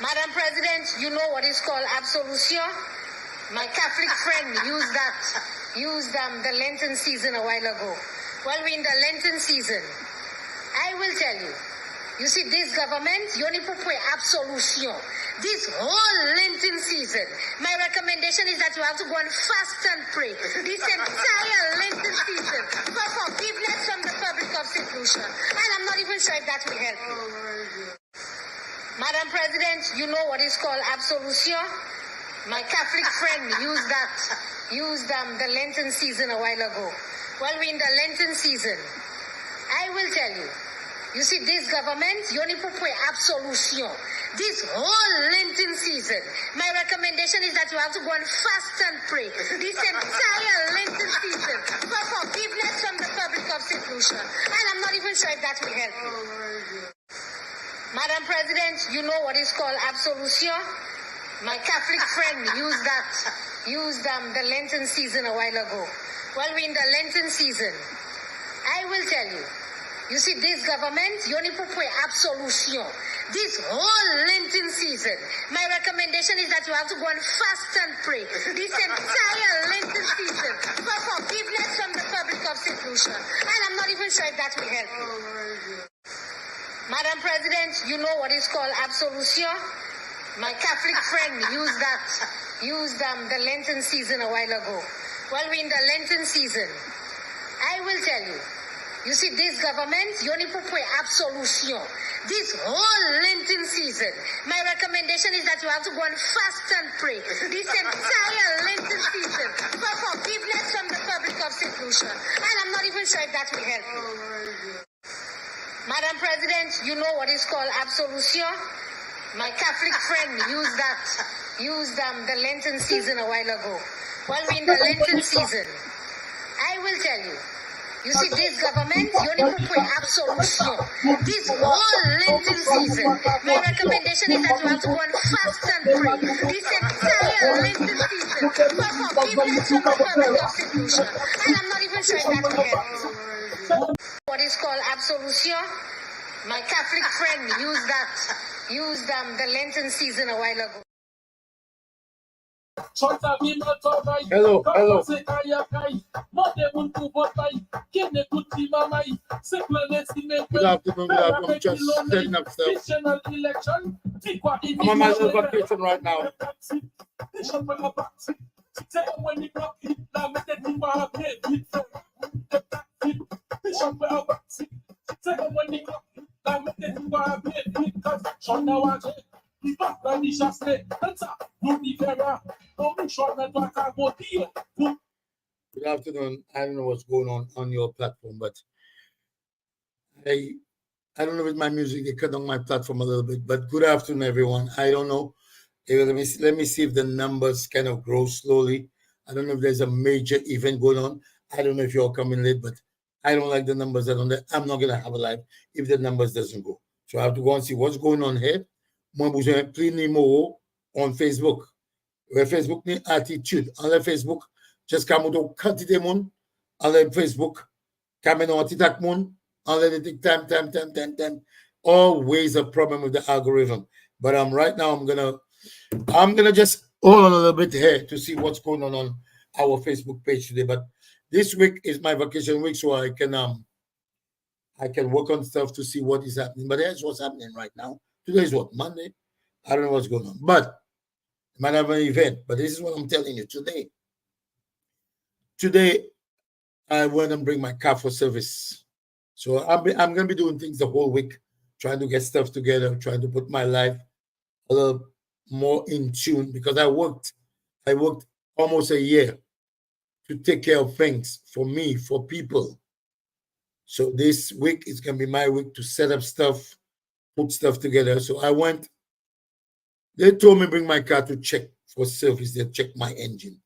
Madam President, you know what is called absolution? My Catholic friend used the Lenten season a while ago. Well, we're in the Lenten season. I will tell you. You see, this government, you only put absolution. This whole Lenten season, my recommendation is that you have to go and fast and pray. This entire Lenten season for forgiveness from the public of St. Lucia. And I'm not even sure if that will help you. Madam President, you know what is called absolution? My Catholic friend used the Lenten season a while ago. Well, we're in the Lenten season. I will tell you. You see, this government, you only put absolution. This whole Lenten season, my recommendation is that you have to go and fast and pray. This entire Lenten season for forgiveness from the public of St. Lucia. And I'm not even sure if that will help you. Madam President, you know what is called absolution? My Catholic friend used the Lenten season a while ago. Well, we're in the Lenten season. I will tell you. You see, this government, you only put absolution. This whole Lenten season, my recommendation is that you have to go and fast and pray. This entire Lenten season for forgiveness from the public of St. Lucia. And I'm not even sure if that will help you. Madam President, you know what is called absolution? My Catholic friend used the Lenten season a while ago. Well, we're in the Lenten season. I will tell you. You see, this government, you only put absolution. This whole Lenten season, my recommendation is that you have to go and fast and pray. This entire Lenten season for forgiveness from the public of St. Lucia. And I'm not even sure if that will help you. Madam President, you know what is called absolution? My Catholic friend used the Lenten season a while ago. Well, we're in the Lenten season. I will tell you. You see, this government, you only put absolution. This whole Lenten season, my recommendation is that you have to go and fast and pray. This entire Lenten season for forgiveness from the public of St. Lucia. And I'm not even sure if that will help you. What is called absolution? My Catholic friend used the Lenten season a while ago. Hello. Good afternoon. Just setting up stuff. I'm on my little vacation right now. Good afternoon. I don't know what's going on your platform, but I don't know with my music. They cut on my platform a little bit, but good afternoon, everyone. I don't know. Let me see if the numbers kind of grow slowly. I don't know if there's a major event going on. I don't know if you're coming late, but I don't like the numbers that on there. I'm not gonna have a live if the numbers doesn't go. So I have to go and see what's going on here. Moi, besoin plus more on Facebook. Where Facebook ni attitude. On le Facebook, just come out quantité moun. On le Facebook, come on TikTok moun. On le time. Always a problem with the algorithm. But right now I'm gonna just hold on a little bit here to see what's going on our Facebook page today. But this week is my vacation week, so I can work on stuff to see what is happening. But here's what's happening right now. Today is what? Monday? I don't know what's going on. But I might have an event. But this is what I'm telling you today. Today, I went and bring my car for service. So I'm going to be doing things the whole week, trying to get stuff together, trying to put my life a little more in tune, because I worked almost a year to take care of things for me, for people. So this week is going to be my week to set up stuff, put stuff together. So I went. They told me bring my car to check for service. They check my engine.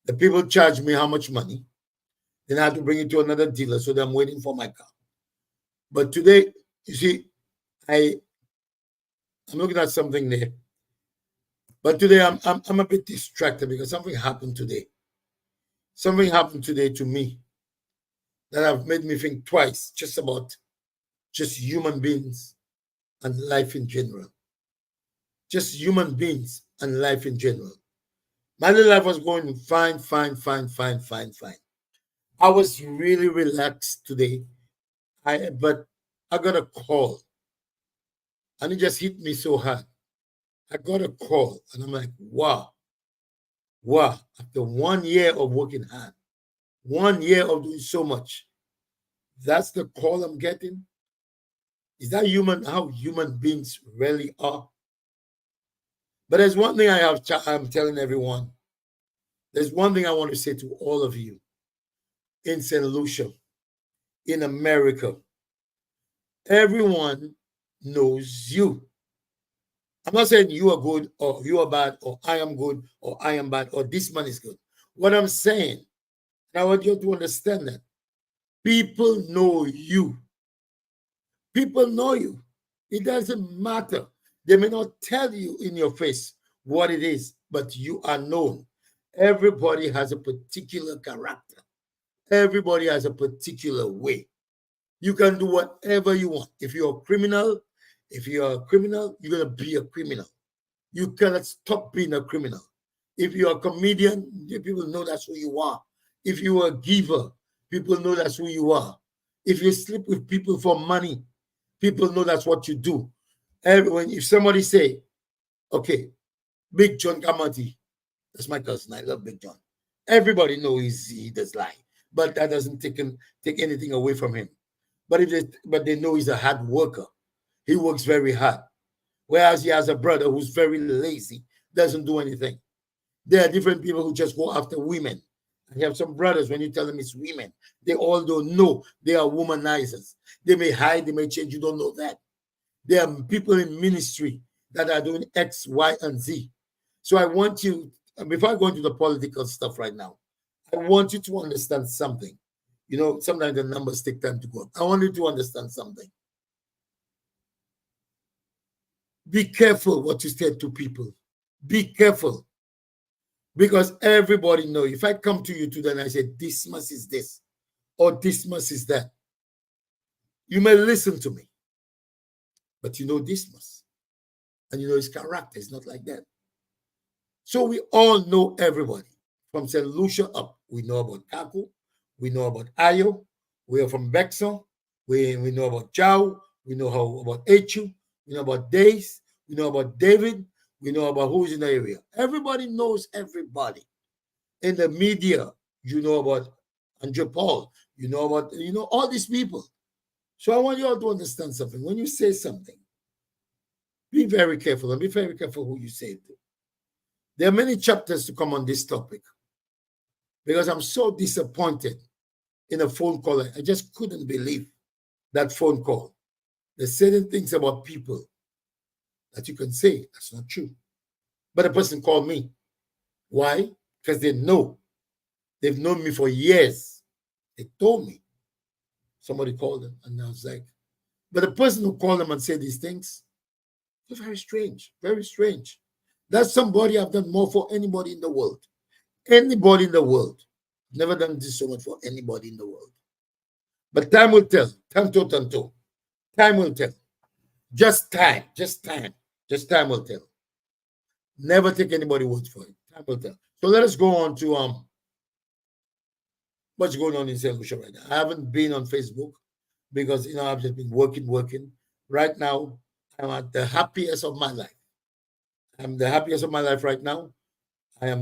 The people charged me how much money. Then I had to bring it to another dealer. So I'm waiting for my car. But today, you see, I'm looking at something there. But today I'm a bit distracted because something happened today. Something happened today to me that have made me think twice just about just human beings and life in general. just human beings and life in general. My little life was going fine, fine, fine, fine, fine, fine. I was really relaxed today. But I got a call and it just hit me so hard. I got a call and I'm like, wow, wow. After 1 year of working hard, 1 year of doing so much, that's the call I'm getting. Is that how human beings really are? But there's one thing I'm telling everyone. There's one thing I want to say to all of you in St. Lucia, in America. Everyone knows you. I'm not saying you are good or you are bad or I am good or I am bad or this man is good. What I'm saying, and I want you to understand that people know you. People know you. It doesn't matter. They may not tell you in your face what it is, but you are known. Everybody has a particular character. Everybody has a particular way. You can do whatever you want. If you're a criminal, you're going to be a criminal. You cannot stop being a criminal. If you're a comedian, people know that's who you are. If you're a giver, people know that's who you are. If you sleep with people for money, people know that's what you do. If somebody say, okay, Big John Kamati, that's my cousin. I love Big John. Everybody knows he does lie, but that doesn't take anything away from him. But they know he's a hard worker. He works very hard. Whereas he has a brother who's very lazy, doesn't do anything. There are different people who just go after women. I have some brothers, when you tell them it's women, they all don't know they are womanizers. They may hide, they may change, you don't know that. There are people in ministry that are doing X, Y, and Z. So I want you, before I go into the political stuff right now, I want you to understand something. You know, sometimes the numbers take time to go up. I want you to understand something. Be careful what you say to people. Be careful. Because everybody knows. If I come to you today and I say, Dismas is this, or Dismas is that, you may listen to me. But you know Dismas. And you know his character is not like that. So we all know everybody. From St. Lucia up, we know about Kaku. We know about Ayo. We are from Bexon. We know about Chao. We know about Echu. We know about Days. We know about David. We know about who's in the area. Everybody knows everybody. In the media, you know about Andrew Paul. You know about, all these people. So I want you all to understand something. When you say something, be very careful and be very careful who you say it to. There are many chapters to come on this topic because I'm so disappointed in a phone call. I just couldn't believe that phone call. There's certain things about people that you can say that's not true. But a person called me. Why? Because they know. They've known me for years. They told me. Somebody called them and I was like, but the person who called them and said these things, they're very strange, very strange. That's somebody I've done more for anybody in the world. Anybody in the world. Never done this so much for anybody in the world. But time will tell. Tanto. Time will tell. Just time will tell. Never take anybody's word for it. Time will tell. So let us go on to what's going on in St. Lucia right now. I haven't been on Facebook because I've just been working. Right now, I'm at the happiest of my life. I'm the happiest of my life right now. I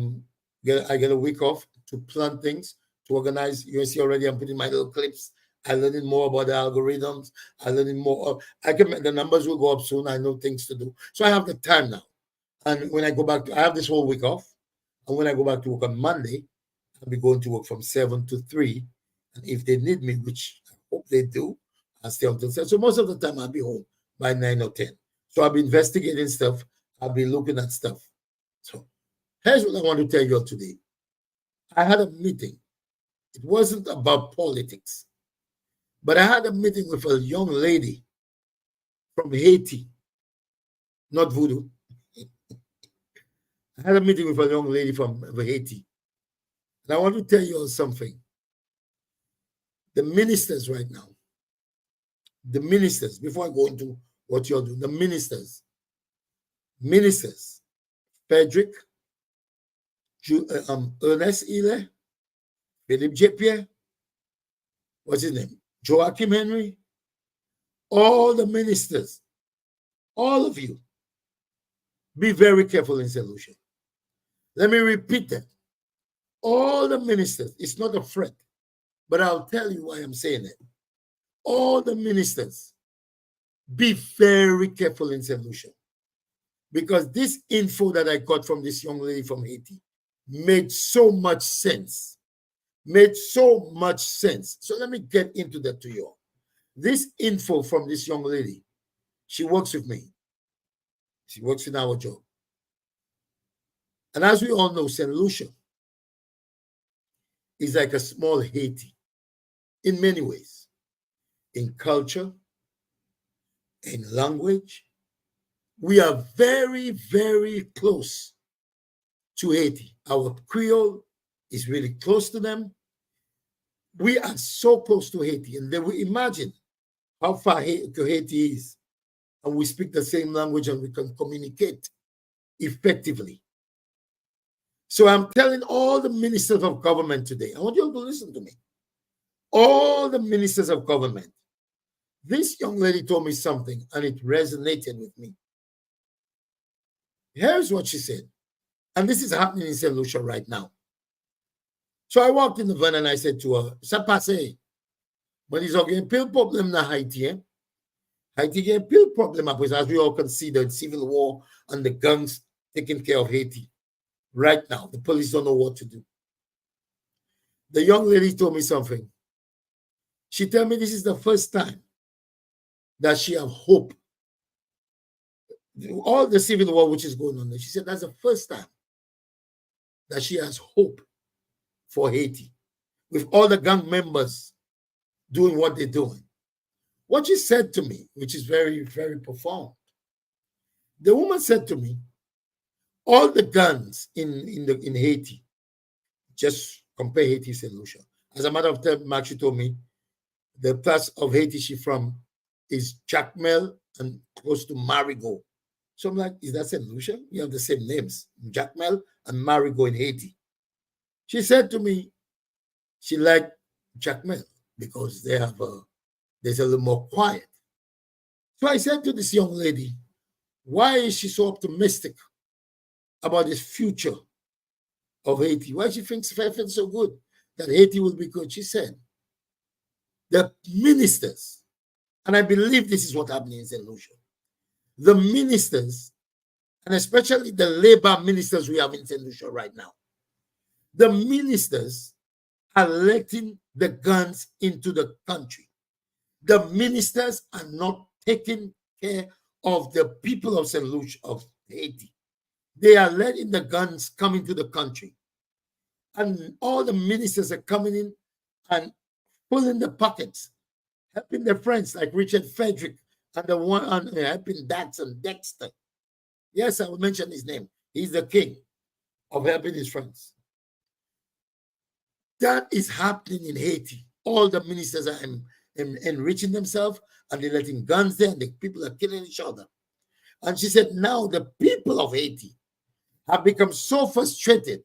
get a week off to plan things, to organize. You see already I'm putting my little clips. I'm learning more about the algorithms. I'm learning more. The numbers will go up soon. I know things to do. So I have the time now. And when I go back, I have this whole week off. And when I go back to work on Monday, I'll be going to work from 7 to 3. And if they need me, which I hope they do, I'll stay until 7. So most of the time I'll be home by 9 or 10. So I'll be investigating stuff. I'll be looking at stuff. So here's what I want to tell you all today. I had a meeting. It wasn't about politics, but I had a meeting with a young lady from Haiti, not Voodoo. I had a meeting with a young lady from Haiti. And I want to tell you all something. The ministers right now, before I go into what you're doing, the ministers, ministers, Frederick, Ernest Ely, Philip J. Pierre, what's his name? Joachim Henry, all the ministers, all of you, be very careful in St. Lucia. Let me repeat that. All the ministers, it's not a threat, but I'll tell you why I'm saying it. All the ministers, be very careful in St. Lucia. Because this info that I got from this young lady from Haiti made so much sense. Made so much sense. So let me get into that to you all. This info from this young lady, she works with me. She works in our job. And as we all know, St. Lucia is like a small Haiti in many ways. In culture, in language, we are very, very close to Haiti. Our Creole is really close to them. We are so close to Haiti. And then we imagine how far Haiti is. And we speak the same language and we can communicate effectively. So I'm telling all the ministers of government today, I want you all to listen to me. All the ministers of government. This young lady told me something and it resonated with me. Here's what she said. And this is happening in St. Lucia right now. So I walked in the van and I said to her, "Ça passe. But it's okay, pile problem na Haiti, eh? Haiti get pile problem as we all consider the civil war and the guns taking care of Haiti. Right now, the police don't know what to do." The young lady told me something. She told me this is the first time that she have hope. All the civil war which is going on there, she said that's the first time that she has hope for Haiti, with all the gang members doing what they're doing. What she said to me, which is very, very profound, the woman said to me, all the guns in Haiti, just compare Haiti to St. Lucia. As a matter of fact, she told me the place of Haiti she's from is Jacmel and close to Marigot. So I'm like, is that St. Lucia? You have the same names, Jacmel and Marigot in Haiti. She said to me, she liked Jacmel because there's a little more quiet. So I said to this young lady, why is she so optimistic about this future of Haiti? Why she thinks so good that Haiti will be good? She said, the ministers, and I believe this is what's happening in St. Lucia, the ministers, and especially the labor ministers we have in St. Lucia right now, the ministers are letting the guns into the country. The ministers are not taking care of the people of St. Lucia, of Haiti. They are letting the guns come into the country. And all the ministers are coming in and pulling the pockets, helping their friends like Richard Frederick and the one helping Dax and Dexter. Yes, I will mention his name. He's the king of helping his friends. That is happening in Haiti. All the ministers are enriching themselves and they're letting guns there and the people are killing each other. And she said, now the people of Haiti have become so frustrated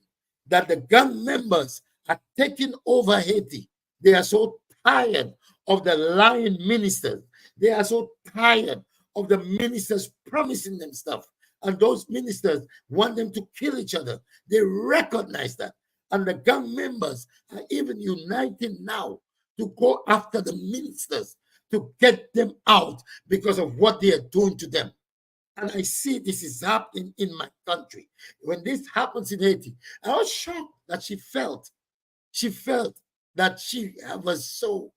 that the gang members are taking over Haiti. They are so tired of the lying ministers. They are so tired of the ministers promising them stuff. And those ministers want them to kill each other. They recognize that. And the gang members are even uniting now to go after the ministers to get them out because of what they are doing to them. And I see this is happening in my country. When this happens in Haiti, I was shocked that she felt that she was so,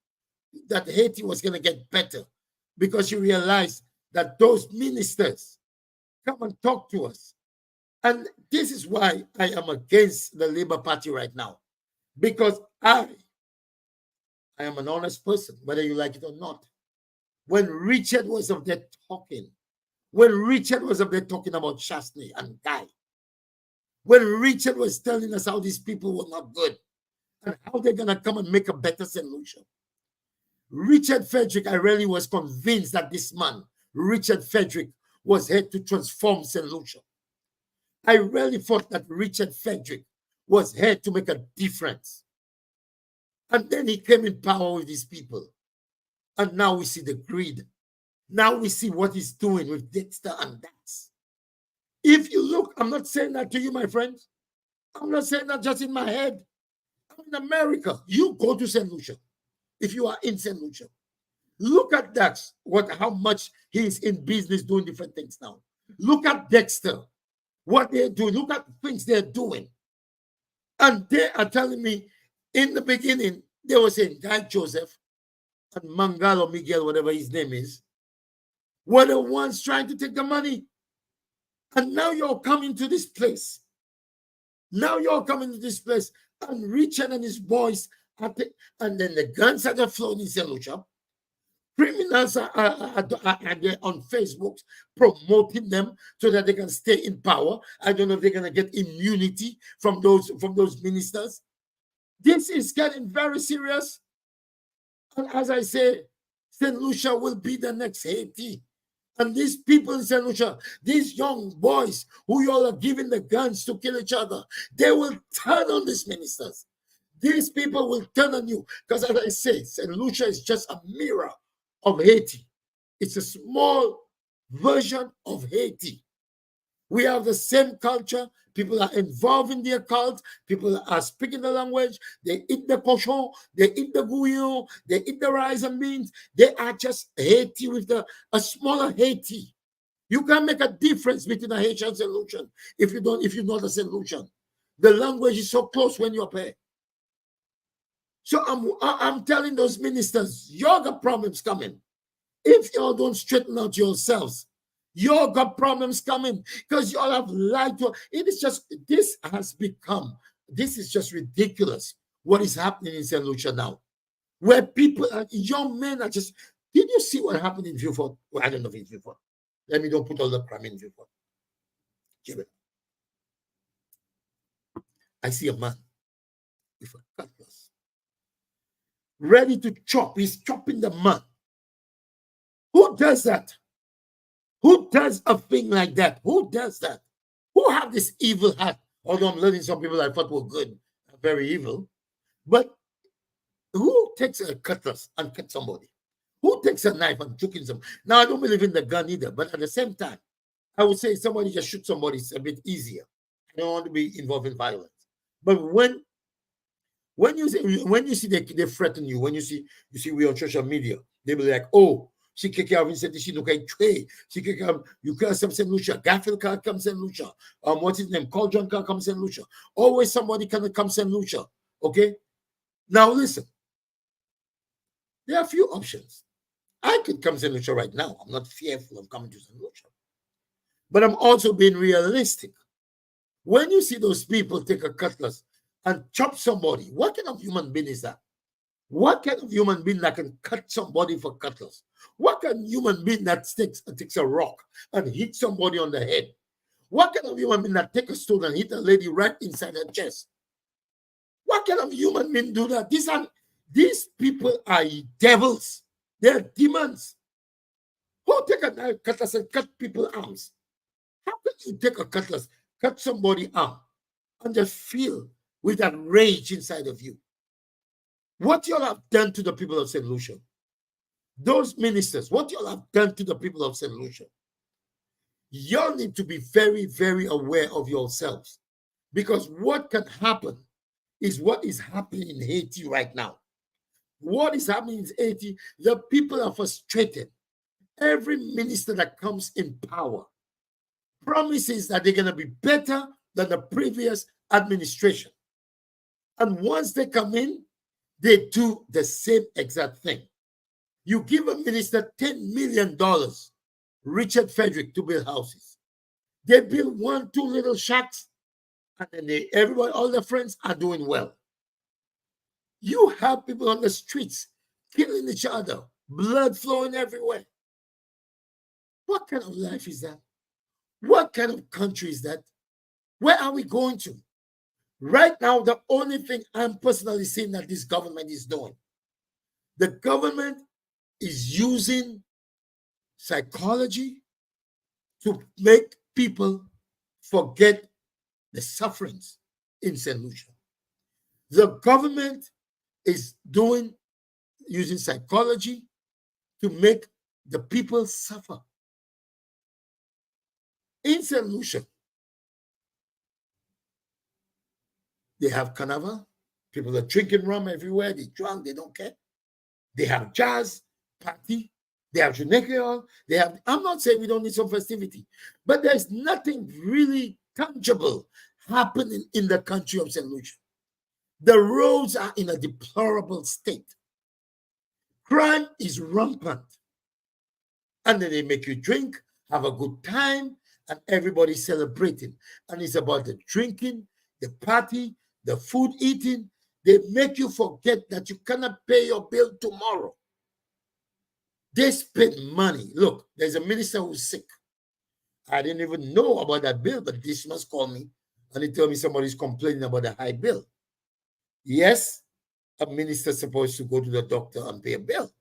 that Haiti was going to get better because she realized that those ministers come and talk to us. And this is why I am against the Labour Party right now, because I am an honest person, whether you like it or not. When Richard was up there talking, about Chastney and Guy, when Richard was telling us how these people were not good and how they're going to come and make a better solution, Richard Frederick, I really was convinced that this man, Richard Frederick, was here to transform St. Lucia. I really thought that Richard Frederick was here to make a difference. And then he came in power with his people. And now we see the greed. Now we see what he's doing with Dexter and Dax. If you look, I'm not saying that to you, my friends. I'm not saying that just in my head. I'm in America. You go to St. Lucia. If you are in St. Lucia, look at Dax, how much he's in business doing different things now. Look at Dexter, what they're doing. Look at the things they're doing. And they are telling me, in the beginning, they were saying Guy Joseph and Mangalo Miguel, whatever his name is, were the ones trying to take the money. And now you're coming to this place. Now you're coming to this place, and Richard and his boys, and then the guns are flowing in St. Lucia. Criminals are there on Facebook promoting them so that they can stay in power. I don't know if they're going to get immunity from those ministers. This is getting very serious. And as I say, St. Lucia will be the next Haiti. And these people in St. Lucia, these young boys who you all are giving the guns to kill each other, they will turn on these ministers. These people will turn on you. Because as I say, St. Lucia is just a mirror of Haiti. It's a small version of Haiti. We have the same culture. People are involved in their cult. People are speaking the language. They eat the cochon. They eat the bouillon. They eat the rice and beans. They are just Haiti with a smaller Haiti. You can make a difference between a Haitian solution if you're not a solution. The language is so close when you're paying. So I'm telling those ministers, y'all got problems coming. If y'all don't straighten out yourselves, y'all got problems coming because y'all have lied to. It is just, this is just ridiculous what is happening in St. Lucia now, where people, young men are just, did you see what happened in Vieux Fort? Well, I don't know if it's Vieux Fort. Let me don't put all the crime in Vieux Fort. I see a man with a cutlass ready to chop. He's chopping the man. Who does that? Who does a thing like that? Who does that? Who have this evil heart? Although I'm learning some people I thought were good, very evil. But who takes a cutlass and cuts somebody? Who takes a knife and choking them? Now, I don't believe in the gun either, but at the same time, I would say somebody just shoot somebody, it's a bit easier. I don't want to be involved in violence. But when you see they threaten you, when you see we on social media, they be like, oh, she kick out and said she look at trade. She kick out, you can't come St. Lucia. Garfield can't come St. Lucia. What's his name? Carl John can't come St. Lucia. Always somebody can come St. Lucia. Okay? Now listen. There are a few options. I could come St. Lucia right now. I'm not fearful of coming to St. Lucia. But I'm also being realistic. When you see those people take a cutlass and chop somebody, what kind of human being is that? What kind of human being that can cut somebody for cutlass? What kind of human being that takes a rock and hit somebody on the head? What kind of human being that takes a stone and hit a lady right inside her chest? What kind of human being do that? These people are devils. They're demons. Who take a cutlass and cut people's arms? How can you take a cutlass, cut somebody's arm, and just feel with that rage inside of you? What y'all have done to the people of St. Lucia? Those ministers, what y'all have done to the people of St. Lucia? Y'all need to be very, very aware of yourselves, because what can happen is what is happening in Haiti right now. What is happening in Haiti, the people are frustrated. Every minister that comes in power promises that they're going to be better than the previous administration. And once they come in, they do the same exact thing. You give a minister $10 million, Richard Frederick, to build houses. They build 1, 2 little shacks, and then everybody, all their friends are doing well. You have people on the streets killing each other, blood flowing everywhere. What kind of life is that? What kind of country is that? Where are we going to? Right now, the only thing I'm personally seeing that this government is doing, the government is using psychology to make people forget the sufferings in St. Lucia. The government is using psychology to make the people suffer. In St. Lucia, they have carnival. People are drinking rum everywhere. They drunk. They don't care. They have jazz party. They have Jamaica. They have. I'm not saying we don't need some festivity, but there's nothing really tangible happening in the country of St. Lucia. The roads are in a deplorable state. Crime is rampant. And then they make you drink, have a good time, and everybody's celebrating. And it's about the drinking, the party, the food eating. They make you forget that you cannot pay your bill tomorrow. They spend money. Look, there's a minister who's sick. I didn't even know about that bill, but this must call me and he told me somebody's complaining about a high bill. Yes, a minister's supposed to go to the doctor and pay a bill.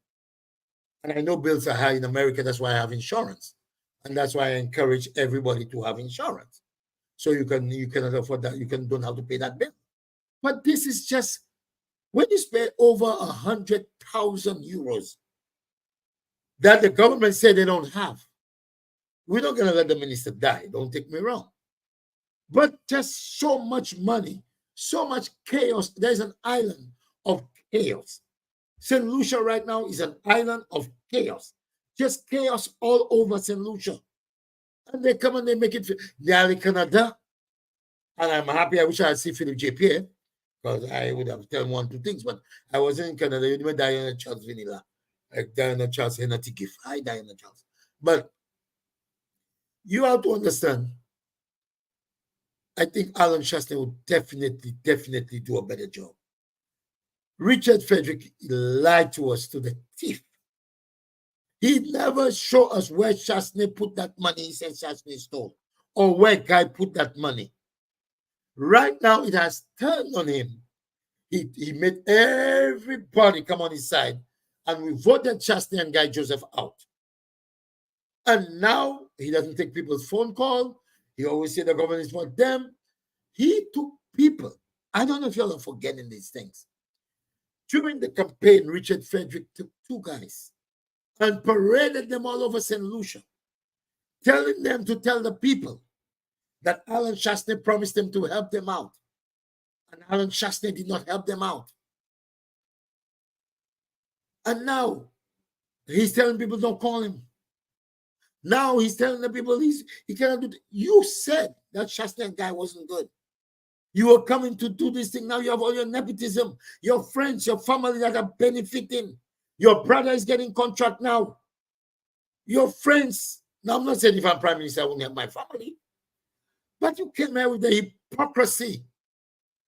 And I know bills are high in America. That's why I have insurance. And that's why I encourage everybody to have insurance. So you cannot afford that. You don't have to pay that bill. But this is just, when you spend over 100,000 euros that the government said they don't have, we're not going to let the minister die. Don't take me wrong. But just so much money, so much chaos. There's an island of chaos. St. Lucia right now is an island of chaos. Just chaos all over St. Lucia. And they come and they make it. They are in Canada. And I'm happy. I wish I had seen Philip J. Pierre, because I would have told 1, 2 things. But I wasn't in Canada. You know Diana Charles Vanilla. Like Diana Charles Hennessy gift. Hi, Diana Charles. But you have to understand, I think Alan Chastanet would definitely do a better job. Richard Frederick lied to us to the teeth. He never showed us where Chastanet put that money. He said Chastanet stole, or where Guy put that money. Right now, it has turned on him. He made everybody come on his side, and we voted Chastanet and Guy Joseph out. And now he doesn't take people's phone call. He always said the government is for them. He took people. I don't know if y'all are forgetting these things. During the campaign, Richard Frederick took 2 guys and paraded them all over St. Lucia, telling them to tell the people that Alan Chastanet promised them to help them out. And Alan Chastanet did not help them out. And now he's telling people don't call him. Now he's telling the people he cannot do it. You said that Chastanet guy wasn't good. You are coming to do this thing. Now you have all your nepotism, your friends, your family that are benefiting. Your brother is getting contract now. Your friends. Now, I'm not saying if I'm prime minister, I wouldn't have my family. But you came here with the hypocrisy.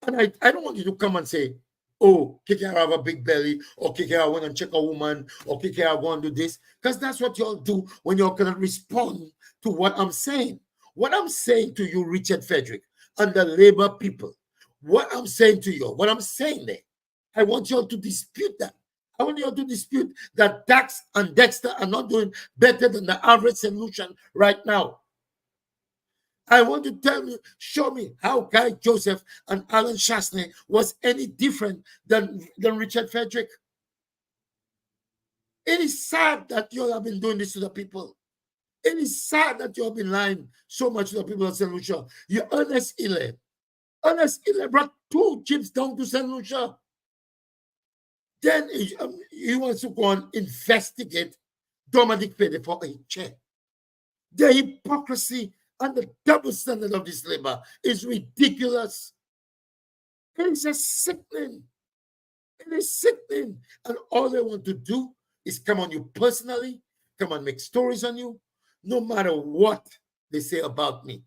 And I don't want you to come and say, oh, Kiki, I have a big belly, or Kiki, I want to check a woman, or Kiki, I want to do this. Because that's what y'all do when y'all cannot respond to what I'm saying. What I'm saying to you, Richard Frederick, and the Labour people, what I'm saying to you, what I'm saying there, I want y'all to dispute that. I want y'all to dispute that Dax and Dexter are not doing better than the average solution right now. I want to show me how Guy Joseph and Alan Chastanet was any different than Richard Frederick. It is sad that you have been doing this to the people. It is sad that you have been lying so much to the people of St. Lucia. You Ernest Ile brought 2 jeeps down to St. Lucia. Then he wants to go and investigate Dominic Pede for a chair. The hypocrisy and the double standard of this Labour is ridiculous. It is a sickening. It is sickening. And all they want to do is come on you personally, come and make stories on you, no matter what they say about me.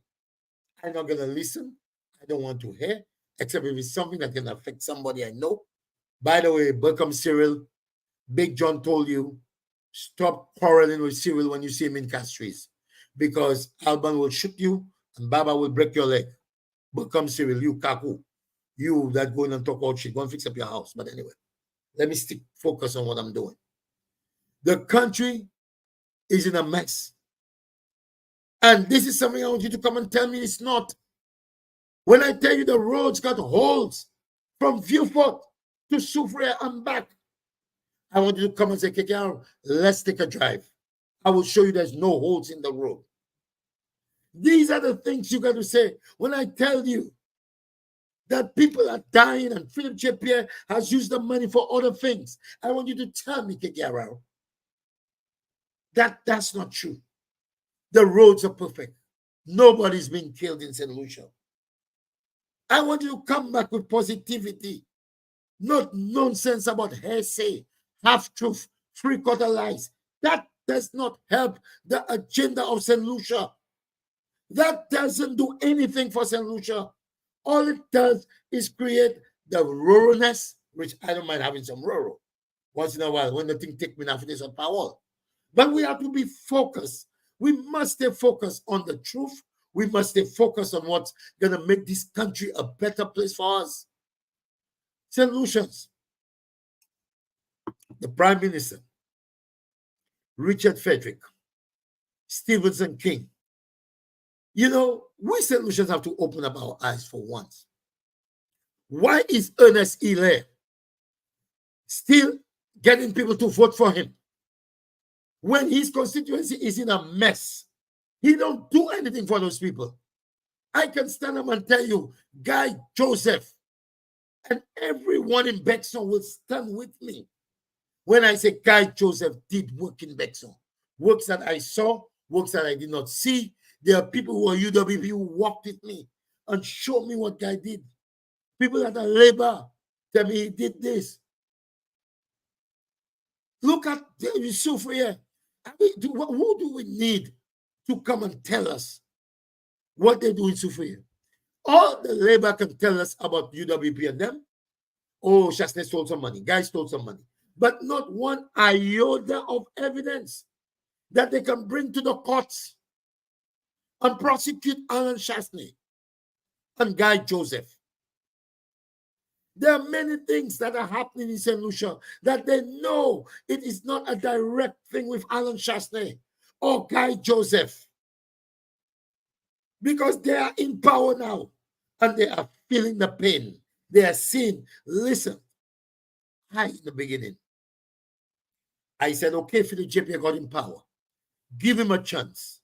I'm not going to listen. I don't want to hear, except if it's something that can affect somebody I know. By the way, welcome Cyril. Big John told you, stop quarreling with Cyril when you see him in Castries, because Alban will shoot you and Baba will break your leg. Welcome Cyril, you Kaku. You that going and talk all shit, go and fix up your house. But anyway, let me focus on what I'm doing. The country is in a mess. And this is something I want you to come and tell me it's not. When I tell you the roads got holes from Vieux-Fort to Soufrière and back, I want you to come and say, KKR, let's take a drive. I will show you there's no holes in the road. These are the things you got to say. When I tell you that people are dying and Philip J. Pierre has used the money for other things, I want you to tell me, KKR, that that's not true. The roads are perfect. Nobody's been killed in St. Lucia. I want you to come back with positivity, not nonsense about hearsay, half-truth, three-quarter lies. That does not help the agenda of St. Lucia. That doesn't do anything for St. Lucia. All it does is create the ruralness, which I don't mind having some rural once in a while when the thing take me off this on power. But we have to be focused. We must stay focused on the truth. We must stay focused on what's going to make this country a better place for us. St. Lucians, the Prime Minister, Richard Frederick, Stevenson King. You know, we St. Lucians have to open up our eyes for once. Why is Ernest Hilaire still getting people to vote for him when his constituency is in a mess? He don't do anything for those people. I can stand up and tell you, Guy Joseph and everyone in Bexon will stand with me when I say Guy Joseph did work in Bexon. Works that I saw, works that I did not see. There are people who are UWP who walked with me and showed me what Guy did. People that are labor tell me he did this. Look at Yusuf here. Who do we need to come and tell us what they do in Soufrière? All the labor can tell us about UWP and them. Oh, Chasney stole some money. Guy stole some money. But not one iota of evidence that they can bring to the courts and prosecute Alan Chasney and Guy Joseph. There are many things that are happening in St. Lucia that they know it is not a direct thing with Alan Chasney or Guy Joseph, because they are in power now and they are feeling the pain. They are seeing, listen, in the beginning, I said, okay, Philip J. Pierre got in power. Give him a chance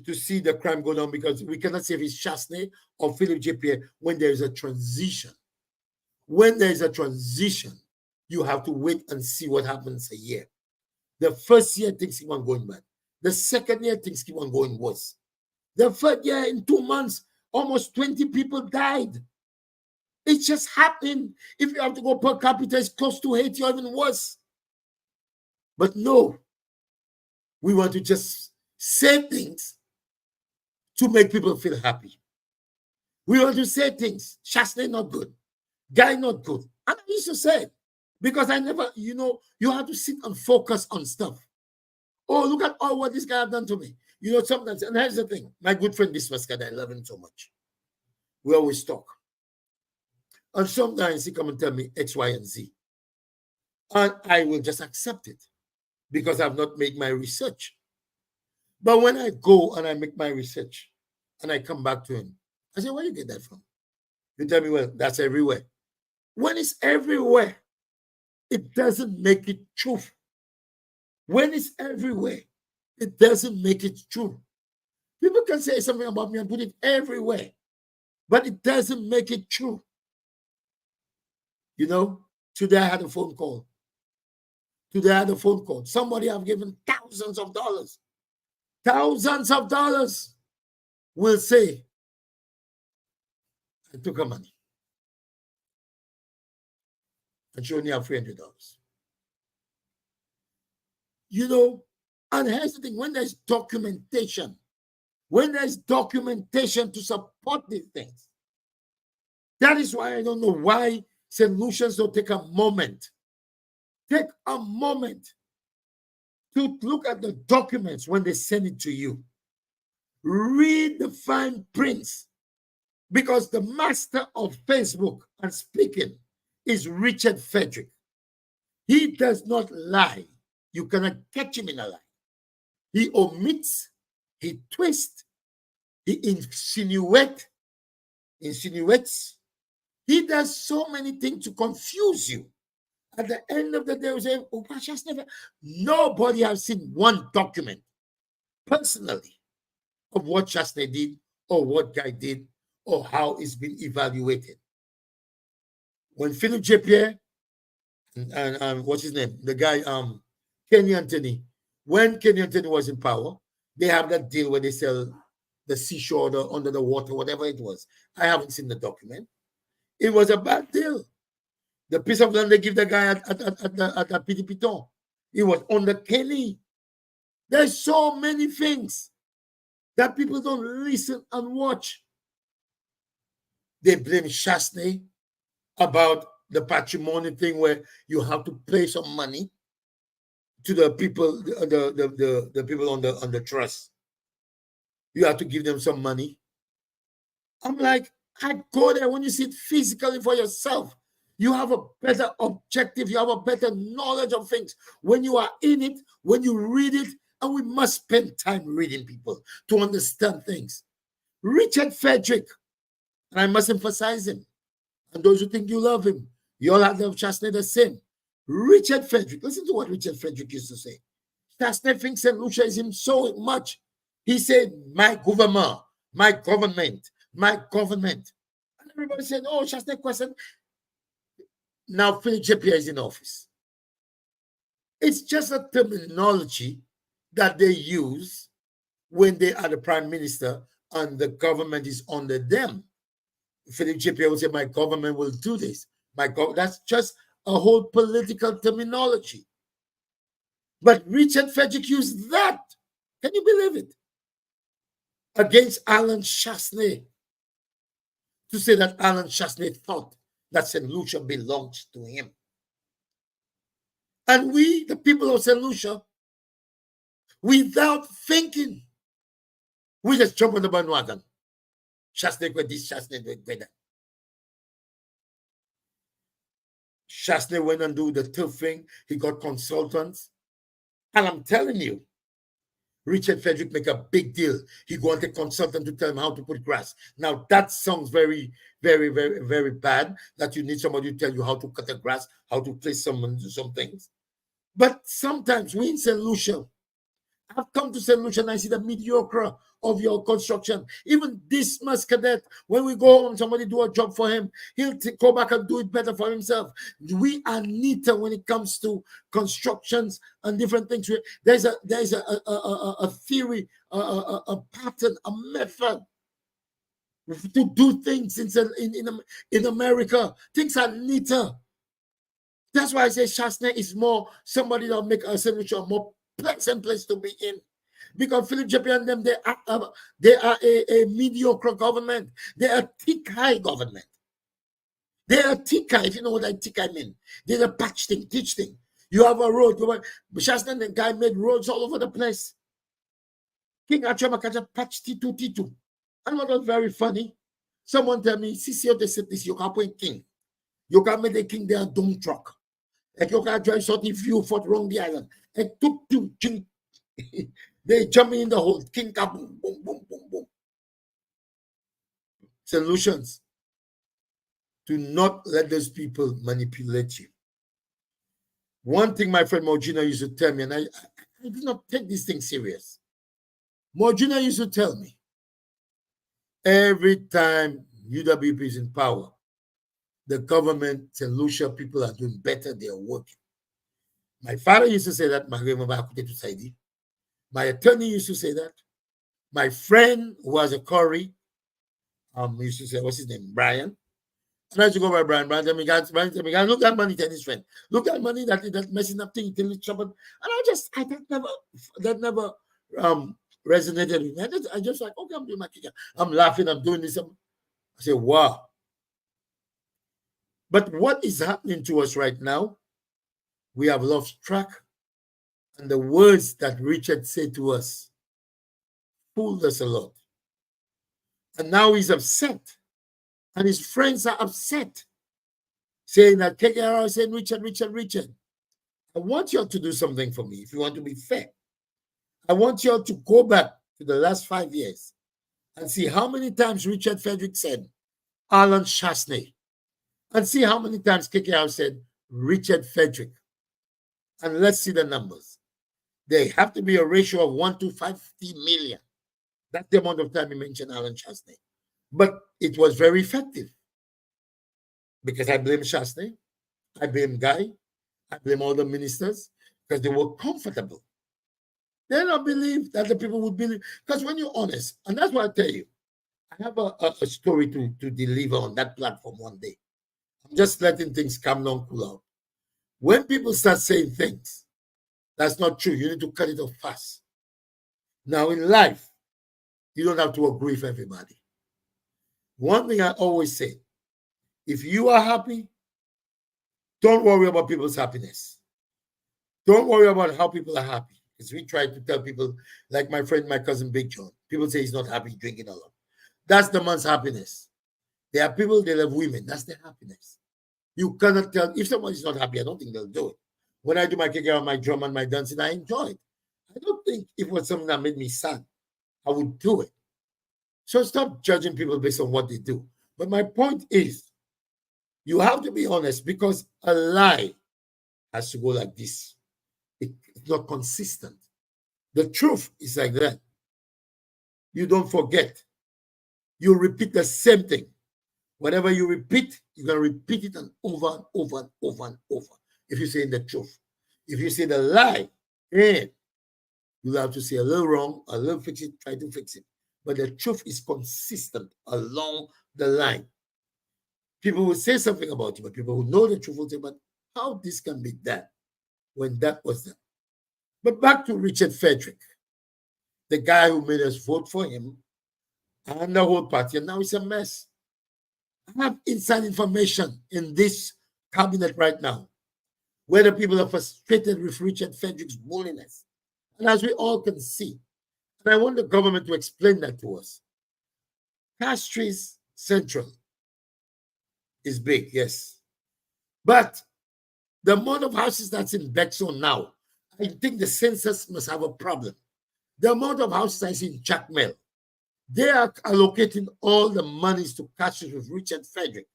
to see the crime go down, because we cannot say if it's Chasney or Philip J. Pierre when there is a transition. When there is a transition, you have to wait and see what happens a year. The first year, things keep on going bad. The second year, things keep on going worse. The third year, in 2 months, almost 20 people died. It's just happening. If you have to go per capita, it's close to Haiti or even worse. But no, we want to just say things to make people feel happy. We want to say things. Chasney not good. Guy not good. And I used to say it because I never, you have to sit and focus on stuff. Oh, look at all what this guy have done to me. Sometimes, and here's the thing. My good friend, this Muscat, I love him so much. We always talk. And sometimes he come and tell me X, Y, and Z. And I will just accept it because I've not made my research. But when I go and I make my research and I come back to him, I say, where you get that from? You tell me, well, that's everywhere. When it's everywhere, it doesn't make it true. When it's everywhere, it doesn't make it true. People can say something about me and put it everywhere, but it doesn't make it true. Today I had a phone call. Somebody have given thousands of dollars. Thousands of dollars will say, I took her money. And she only have $300. And here's the thing, when there's documentation to support these things, that is why I don't know why St. Lucians don't take a moment to look at the documents when they send it to you. Read the fine prints, because the master of Facebook and speaking is Richard Frederick. He does not lie. You cannot catch him in a lie. He omits he twists, he insinuates. He does so many things to confuse you. At the end of the day, we say, oh, never. Nobody has seen one document personally of what Chasney did or what Guy did or how it's been evaluated. When Philip J. Pierre and what's his name? The guy, Kenny Anthony. When Kenny Anthony was in power, they have that deal where they sell the seashore, under the water, whatever it was. I haven't seen the document. It was a bad deal. The piece of land they give the guy at Petit Piton, it was under Kenny. There's so many things that people don't listen and watch. They blame Chasney about the patrimony thing where you have to pay some money to the people, the people on the trust. You have to give them some money. I'm like, I go there when you see it physically for yourself. You have a better objective. You have a better knowledge of things. When you are in it, when you read it, and we must spend time reading people to understand things. Richard Frederick, and I must emphasize him, and those who think you love him, you all have to have Chasney the same. Richard Frederick, listen to what Richard Frederick used to say. Chasney thinks St. Lucia is him so much. He said, my government, my government, my government. And everybody said, oh, Chasney question. Now Philip J. Pierre is in office. It's just a terminology that they use when they are the prime minister and the government is under them. Philip J. Pierre will say, my government will do this. That's just a whole political terminology. But Richard Frederick used that. Can you believe it? Against Alan Chasney. To say that Alan Chasney thought that St. Lucia belongs to him. And we, the people of St. Lucia, without thinking, we just jump on the bandwagon. Chasney with this, Chasney with that. Chasney went and do the tough thing. He got consultants. And I'm telling you, Richard Frederick make a big deal. He go and take consultant to tell him how to put grass. Now that sounds very, very, very, very bad, that you need somebody to tell you how to cut the grass, how to place some things. But sometimes we in St. Lucia, I've come to St. Lucia and I see the mediocre of your construction. Even this Cadet, when we go home, somebody do a job for him, he'll go back and do it better for himself. We are neater when it comes to constructions and different things. There's a theory, a pattern, a method to do things in America. Things are neater. That's why I say Chasney is more somebody that'll make St. Lucia a more pleasant place to be in. Because Philip J. Pierre and them, they are a mediocre government. They are thick high government. They are thick high, if you know what I thick I mean. They're a patch thing, teach thing. You have a road. Chasney and the guy made roads all over the place. King Achama patch T2. And what was very funny, someone tell me, CCO, they said this, you can't put king. You can't make the king there a dump truck. Like you can't drive something view for wrong the island. And they jumping in the hole. King kaboom, boom, boom, boom, boom. Solutions. Do not let those people manipulate you. One thing my friend Morgina used to tell me, and I did not take this thing serious. Morgina used to tell me, every time UWP is in power, the government, St. Lucia people are doing better, they are working. My father used to say that. My attorney used to say that. My friend who was a Corey, used to say, what's his name? Brian. And I used to go by Brian. Brian, look at money, tell his friend. Look at money that messing up thing till it's trouble. And that never resonated with me. I just like, okay, I'm doing my thing. I'm laughing, I'm doing this. I say, wow. But what is happening to us right now? We have lost track. And the words that Richard said to us fooled us a lot. And now he's upset. And his friends are upset. Saying that KKR is saying, Richard. I want you all to do something for me if you want to be fair. I want you all to go back to the last 5 years and see how many times Richard Frederick said Alan Chastanet, and see how many times KKR said Richard Frederick. And let's see the numbers. They have to be a ratio of 1 to 50 million. That's the amount of time he mentioned Alan Chastanet. But it was very effective. Because I blame Chastanet, I blame Guy, I blame all the ministers, because they were comfortable. They don't believe that the people would believe. Because when you're honest, and that's what I tell you, I have a story to deliver on that platform one day. I'm just letting things calm down, cool out. When people start saying things that's not true, you need to cut it off fast. Now, in life, you don't have to agree with everybody. One thing I always say, if you are happy, don't worry about people's happiness. Don't worry about how people are happy. Because we try to tell people, like my friend, my cousin Big John, people say he's not happy drinking alone. That's the man's happiness. There are people, they love women. That's their happiness. You cannot tell, if someone is not happy, I don't think they'll do it. When I do my kick out, my drum and my dancing, I enjoy it. I don't think if it was something that made me sad, I would do it. So stop judging people based on what they do. But my point is, you have to be honest, because a lie has to go like this. It's not consistent. The truth is like that. You don't forget. You repeat the same thing. Whatever you repeat, you're going to repeat it and over and over and over and over. If you're saying the truth. If you say the lie, then you'll have to say a little wrong, a little fix it, try to fix it. But the truth is consistent along the line. People will say something about you, but people who know the truth will say, but how this can be done when that was done? But back to Richard Frederick, the guy who made us vote for him and the whole party, and now it's a mess. I have inside information in this cabinet right now, where the people are frustrated with Richard Frederick's bulliness. And as we all can see, and I want the government to explain that to us. Castries Central is big, yes. But the amount of houses that's in Bexon now, I think the census must have a problem. The amount of houses that's in Jacmel, they are allocating all the monies to Castries with Richard Frederick.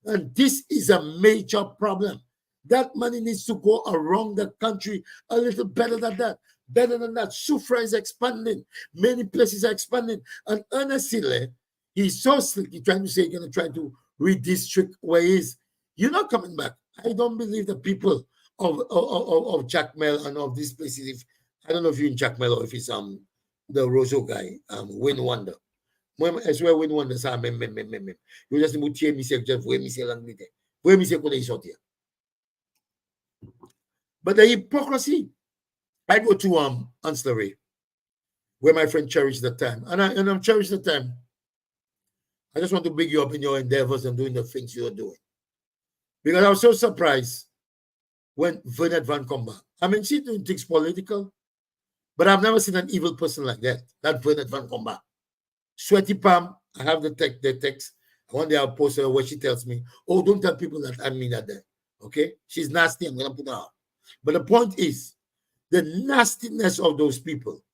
And this is a major problem. That money needs to go around the country a little better than that. Better than that. Soufrière is expanding. Many places are expanding. And honestly, he's so slick. He's trying to say he's going to try to redistrict where he is. You're not coming back. I don't believe the people of Jacmel and of these places. If I don't know if you're in Jacmel or if it's the Roseau guy, Win Wonder. I swear Win Wonder sa mem. You just need to me say just where me say language. Where me say ko dey sortir. But the hypocrisy. I go to Ancillary, where my friend cherished the time. And I'm cherished the time. I just want to big you up in your endeavors and doing the things you're doing. Because I was so surprised when Bernard Van Comba. I mean, she's doing things political, but I've never seen an evil person like that. That Bernard Van Comba. Sweaty Palm, I have the text. One day I'll post her where she tells me, oh, don't tell people that I mean that there. Okay? She's nasty. I'm going to put her out. But the point is, the nastiness of those people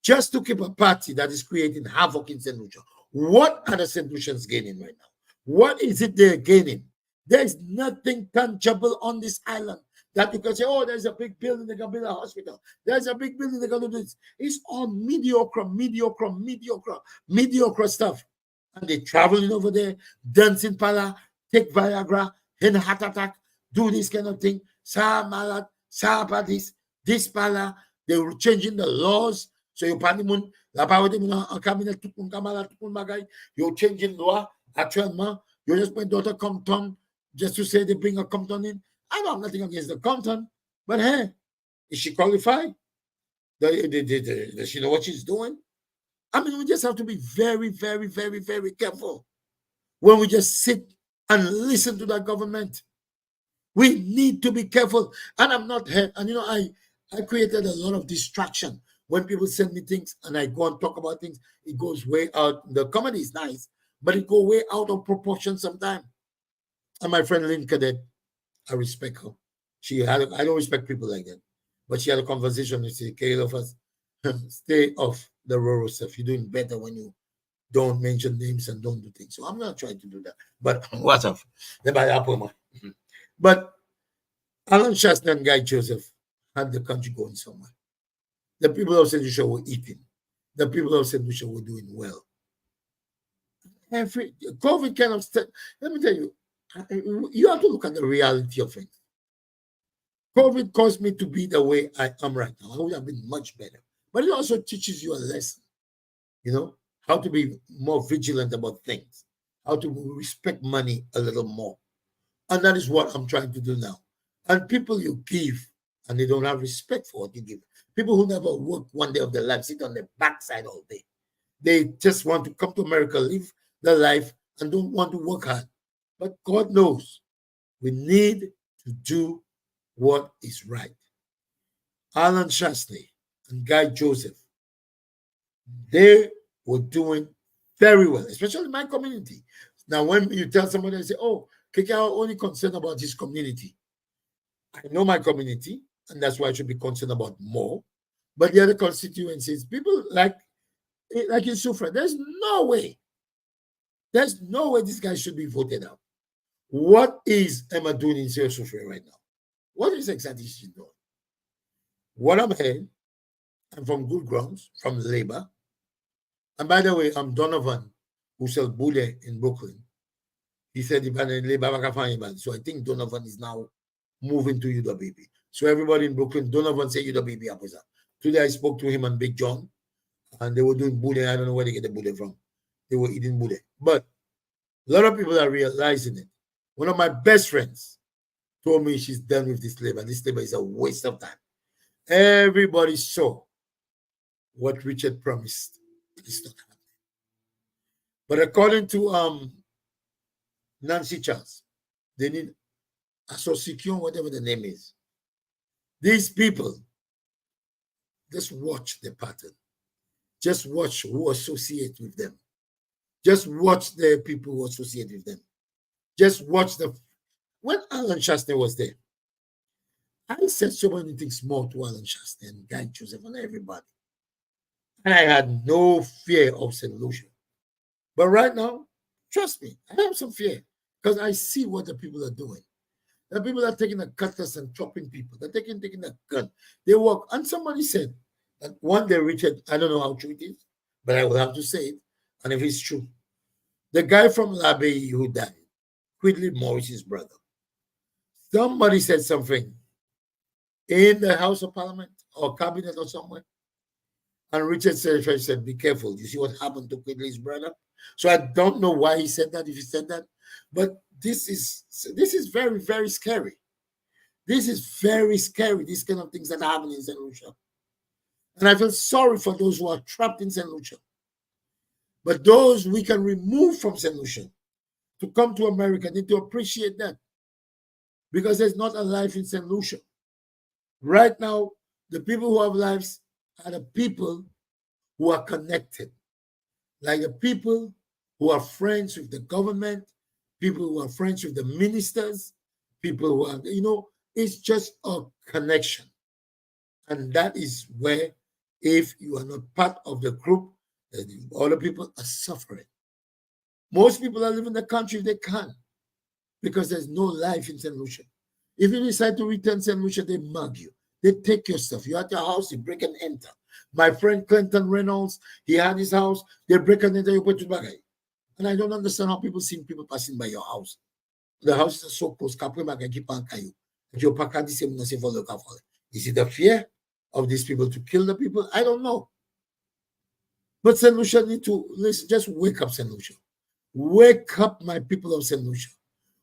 just to keep a party that is creating havoc in St. Lucia. What are the St. Lucians gaining right now? What is it they're gaining? There's nothing tangible on this island that you can say, oh, there's a big building, they can build a hospital. There's a big building, they can do this. It's all mediocre stuff. And they're traveling over there, dancing pala, take Viagra, in a heart attack, do this kind of thing. Sa malat, sa this pala, they were changing the laws. So you panimun, la parole en cabinet, tout mon camarade, tout mon bagay, you're changing law actuellement. You just put daughter Compton just to say they bring a Compton in. I know I'm nothing against the Compton, but hey, is she qualified? Does she know what she's doing? I mean, we just have to be very, very, very, very careful when we just sit and listen to that government. We need to be careful. And I'm not here. And I created a lot of distraction. When people send me things and I go and talk about things, it goes way out. The comedy is nice, but it goes way out of proportion sometimes. And my friend Lynn Cadet, I respect her. I don't respect people like that. But she had a conversation with Kay of us. Stay off the rural stuff. You're doing better when you don't mention names and don't do things. So I'm not trying to do that. But what's up? But Alan Shasta and Guy Joseph had the country going somewhere. The people of St. Lucia were eating. The people of St. Lucia were doing well. Every COVID kind of stuff. Let me tell you, you have to look at the reality of things. COVID caused me to be the way I am right now. I would have been much better. But it also teaches you a lesson, how to be more vigilant about things, how to respect money a little more. And that is what I'm trying to do now. And people you give, and they don't have respect for what you give. People who never work one day of their life, sit on their backside all day. They just want to come to America, live their life, and don't want to work hard. But God knows we need to do what is right. Alan Shasley and Guy Joseph, they were doing very well, especially in my community. Now, when you tell somebody, they say, oh, Keke are only concerned about his community. I know my community, and that's why I should be concerned about more. But the other constituencies, people like in Sufra, there's no way this guy should be voted out. What is Emma doing in Sufra right now? What is exactly she doing? What I'm hearing, I'm from good grounds, from Labour. And by the way, I'm Donovan, who sells Bude in Brooklyn. He said, so I think Donovan is now moving to UWB. So everybody in Brooklyn, Donovan said UWB opposite. Today I spoke to him and Big John, and they were doing Bude. I don't know where they get the Bude from. They were eating Bude. But a lot of people are realizing it. One of my best friends told me she's done with this labor. This labor is a waste of time. Everybody saw what Richard promised. It's not happening. But according to Nancy Charles, they need association, whatever the name is. These people, just watch the pattern. Just watch who associate with them. Just watch the people who associate with them. Just watch when Alan Shasta was there, I said so many things more to Alan Shasta and Guy Joseph and everybody. And I had no fear of St. Lucia. But right now, trust me, I have some fear because I see what the people are doing. The people are taking a cutlass and chopping people. They're taking a gun. They walk. And somebody said that one day, Richard, I don't know how true it is, but I will have to say it. And if it's true, the guy from Labey who died, Quidley Morris's brother, somebody said something in the House of Parliament or cabinet or somewhere. And Richard said, be careful. You see what happened to Quidley's brother? So I don't know why he said that, if he said that. But this is very, very scary. This is very scary, these kind of things that happen in St. Lucia. And I feel sorry for those who are trapped in St. Lucia. But those we can remove from St. Lucia to come to America need to appreciate that. Because there's not a life in St. Lucia. Right now, the people who have lives are the people who are connected. Like the people who are friends with the government, people who are friends with the ministers, people who are, it's just a connection. And that is where, if you are not part of the group, other people are suffering. Most people are living the country if they can, because there's no life in St. Lucia. If you decide to return St. Lucia, they mug you. They take your stuff. You're at your house, you break and enter. My friend Clinton Reynolds, he had his house, they break and enter, you put it back. And I don't understand how people see people passing by your house. The houses are so close, is it the fear of these people to kill the people? I don't know. But St. Lucia need to listen, just wake up, St. Lucia. Wake up, my people of St. Lucia.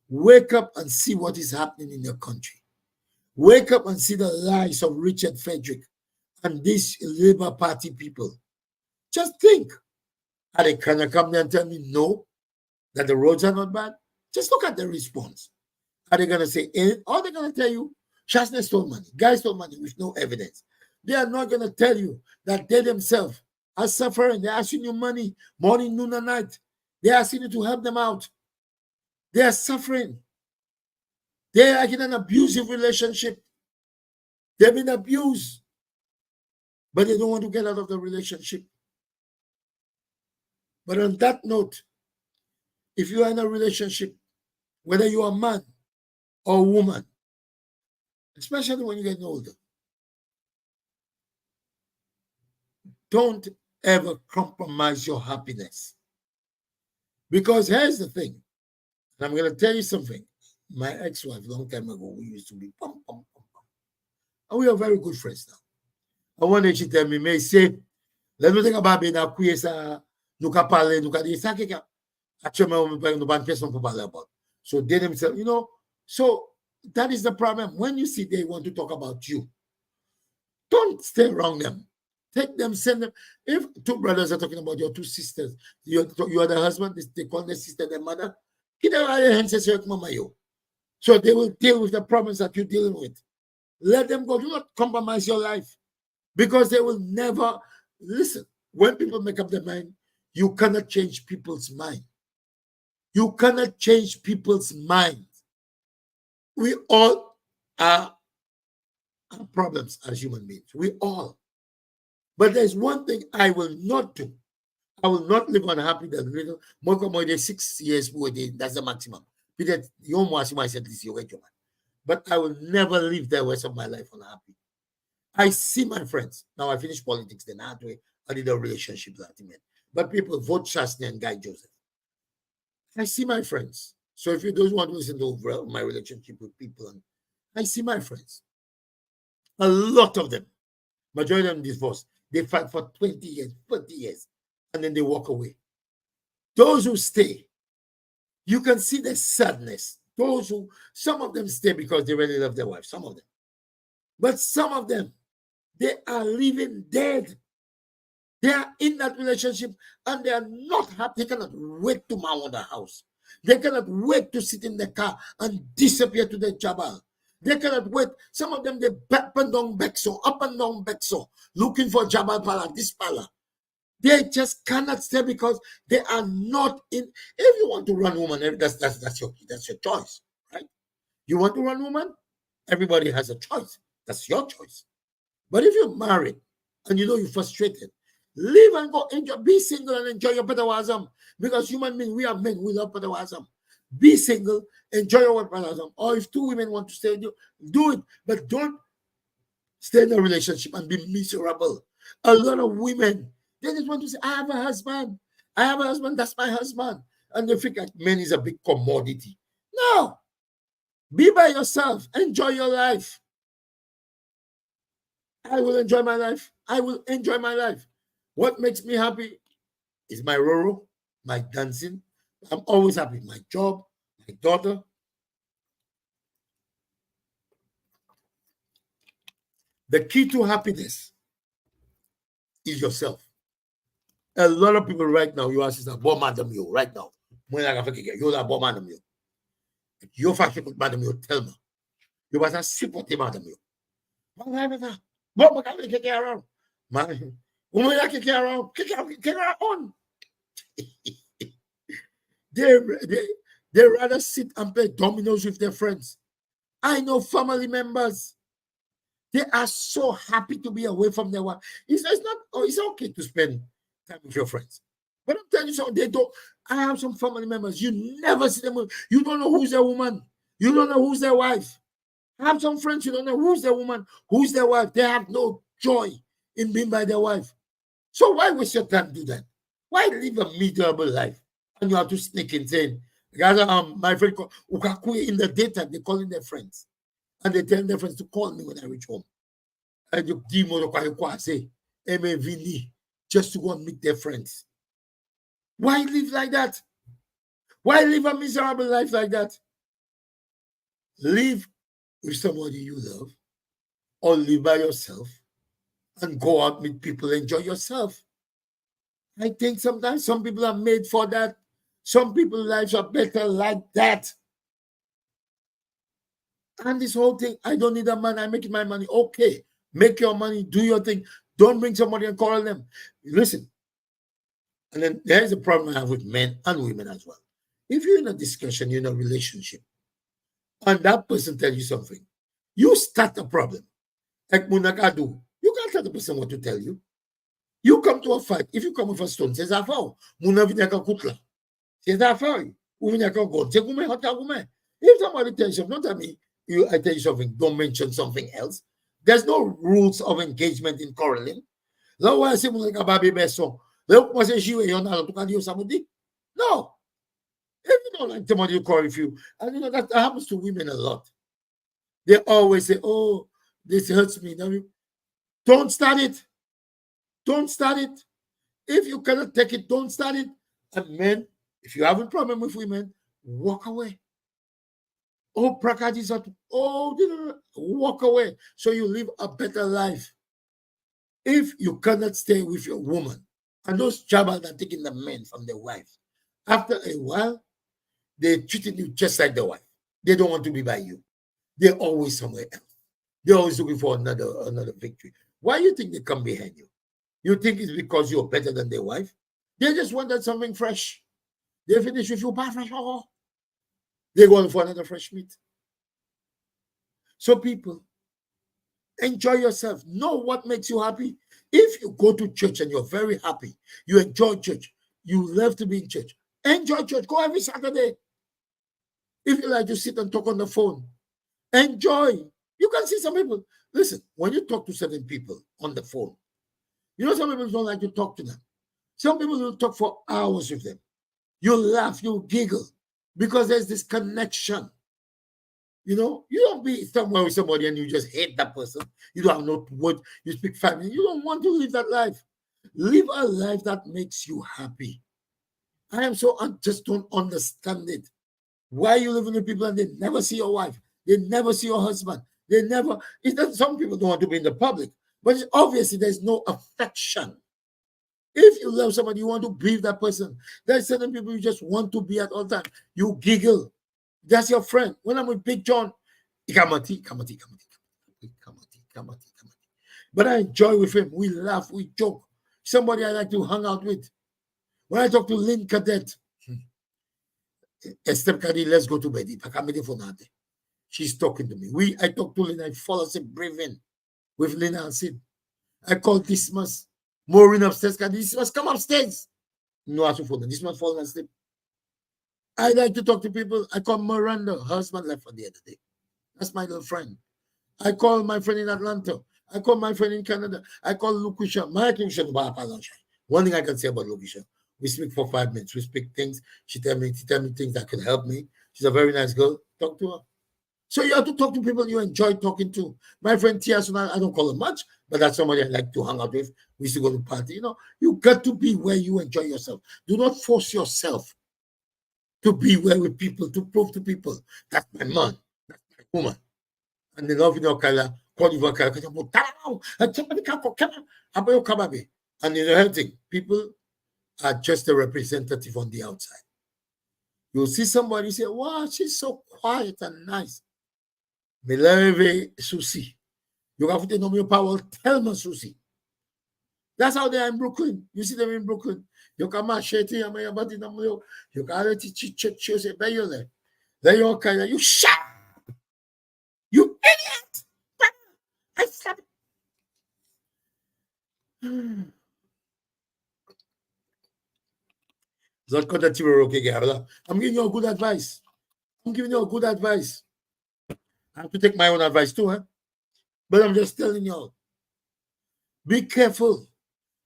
Wake up and see what is happening in your country. Wake up and see the lies of Richard Frederick and these Labour Party people. Just think. Are they going to come there and tell me no, that the roads are not bad? Just look at the response. Are they going to say, or they're going to tell you, Shasta stole money, Guy stole money with no evidence? They are not going to tell you that they themselves are suffering. They're asking you money morning, noon, and night. They're asking you to help them out. They are suffering. They are in an abusive relationship. They've been abused. But they don't want to get out of the relationship. But on that note, if you are in a relationship, whether you are a man or a woman, especially when you get older, don't ever compromise your happiness. Because here's the thing, and I'm going to tell you something. My ex-wife, long time ago, we used to be pum, pum, pum, pum. And we are very good friends now. And one day she tell me, may say, let me think about being a queer, nuka pale, nuka di sa kika. Actually, no ban person for pale about. So they themselves, you know, so that is the problem. When you see they want to talk about you, don't stay around them. Take them, send them. If two brothers are talking about your two sisters, you are the husband, they call their sister their mother. So they will deal with the problems that you're dealing with. Let them go. Do not compromise your life because they will never listen. When people make up their mind, you cannot change people's mind. You cannot change people's mind. We all are problems as human beings. We all. But there's one thing I will not do. I will not live unhappy that little more than 6 years more than that's the maximum. But I will never live the rest of my life unhappy. I see my friends. Now I finished politics, then I did a relationship that I meant. But people vote Chasney and Guy Joseph. I see my friends. So if you don't want to listen to my relationship with people, I see my friends. A lot of them, majority of them divorced. They fight for 20 years, 30 years, and then they walk away. Those who stay, you can see the sadness. Some of them stay because they really love their wife, some of them. But some of them, they are living dead. They are in that relationship and they are not happy. They cannot wait to mount the house. They cannot wait to sit in the car and disappear to the Jabal. They cannot wait. Some of them, they up and down Bexo, looking for Jabal Pala, this Pala. They just cannot stay because they are not in. If you want to run woman, that's your choice, right? You want to run woman? Everybody has a choice. That's your choice. But if you're married and you know you're frustrated, leave and go enjoy. Be single and enjoy your Petawazam. Because human beings, we are men, we love Petawazam. Be single, enjoy your Petawazam. Or if two women want to stay with you, do it. But don't stay in a relationship and be miserable. A lot of women, they just want to say, I have a husband. I have a husband, that's my husband. And they think that men is a big commodity. No. Be by yourself. Enjoy your life. I will enjoy my life. I will enjoy my life. What makes me happy is my Roro, my dancing. I'm always happy. My job, my daughter. The key to happiness is yourself. A lot of people right now, you ask, "Boy, madam, you right now. You're a boy, madam, you. You're fashion, madam, you tell me. You was a support, madam, you. What can kick around? Man, woman, kick around, kick on. They rather sit and play dominoes with their friends. I know family members. They are so happy to be away from their wife. It's okay to spend time with your friends. But I'm telling you something, they don't. I have some family members. You never see them. You don't know who's their woman. You don't know who's their wife. I have some friends, you don't know who's their woman, who's their wife. They have no joy in being by their wife. So why waste your time do that? Why live a miserable life? And you have to sneak in saying, my friend in the daytime, they calling their friends. And they tell their friends to call me when I reach home. And you say, just to go and meet their friends. Why live like that? Why live a miserable life like that? Live with somebody you love, or live by yourself and go out, meet people, enjoy yourself. I think sometimes some people are made for that. Some people's lives are better like that. And this whole thing, I don't need a man, I'm making my money. Okay, make your money, do your thing. Don't bring somebody and call them. Listen, and then there's a problem I have with men and women as well. If you're in a discussion, you're in a relationship, and that person tells you something, you start a problem. Like Munakadu, you can't tell the person what to tell you. You come to a fight. If you come with a stone, c'est ça fort. Mon avis n'est qu'un coup là. C'est ça fort. Ou venir qu'un gun. C'est comme un. If somebody tells you, don't tell me, I tell you something, don't mention something else. There's no rules of engagement in quarreling. Là où c'est mon gars baby besson. Là où moi c'est jouer, il y en a tout cas dire ça me dit. No. If you don't like somebody to quarrel with you, and you know that happens to women a lot. They always say, "Oh, this hurts me." Don't start it. Don't start it. If you cannot take it, don't start it. And men, if you have a problem with women, walk away. Oh, prakadis, walk away so you live a better life. If you cannot stay with your woman, and those jabals are taking the men from their wives, after a while, they're treating you just like the wife. They don't want to be by you. They're always somewhere else. They're always looking for another victory. Why do you think they come behind you? You think it's because you're better than their wife? They just wanted something fresh. They finish with you, fresh. Oh, they're going for another fresh meat. So people, enjoy yourself. Know what makes you happy. If you go to church and you're very happy, you enjoy church, you love to be in church, enjoy church. Go every Saturday. If you like to sit and talk on the phone, enjoy. You can see some people. Listen, when you talk to certain people on the phone, you know some people don't like to talk to them. Some people will talk for hours with them. You'll laugh, you'll giggle because there's this connection. You know, you don't be somewhere with somebody and you just hate that person. You don't have no word. You speak 5 minutes. You don't want to live that life. Live a life that makes you happy. I am so just don't understand it. Why you living with people and they never see your wife? They never see your husband. They never. It's that some people don't want to be in the public, but obviously there's no affection. If you love somebody, you want to be with that person. There's certain people you just want to be at all time. You giggle. That's your friend. When I'm with Big John, kamati. But I enjoy with him. We laugh, we joke. Somebody I like to hang out with. When I talk to Lynn Cadet, Esther Kadi, let's go to bed. She's talking to me. I talk to Lynn, I fall asleep breathing with Lynn and Sid. I call Dismas. Maureen upstairs, Dismas, come upstairs. No answer for them. Dismas falling asleep. I like to talk to people. I call Miranda. Her husband left for the other day. That's my little friend. I call my friend in Atlanta. I call my friend in Canada. I call Lucretia. One thing I can say about Lucretia, we speak for 5 minutes. We speak things. She tell me things that could help me. She's a very nice girl. Talk to her. So you have to talk to people you enjoy talking to. My friend Tia, I don't call her much, but that's somebody I like to hang out with. We used to go to party. You know, you got to be where you enjoy yourself. Do not force yourself to be where with people, to prove to people that's my man, that's my woman. And they love you know, Kala, call you Kala, and you know, everything. People are just a representative on the outside. You'll see somebody say, wow, she's so quiet and nice. Mileve Susi. You have to know your power. Tell me Susi. That's how they are in Brooklyn. You see them in Brooklyn. You come out, you can say, you shut. You idiot. I stop. I'm giving you a good advice. I'm giving you a good advice. I have to take my own advice too, huh? But I'm just telling y'all, be careful.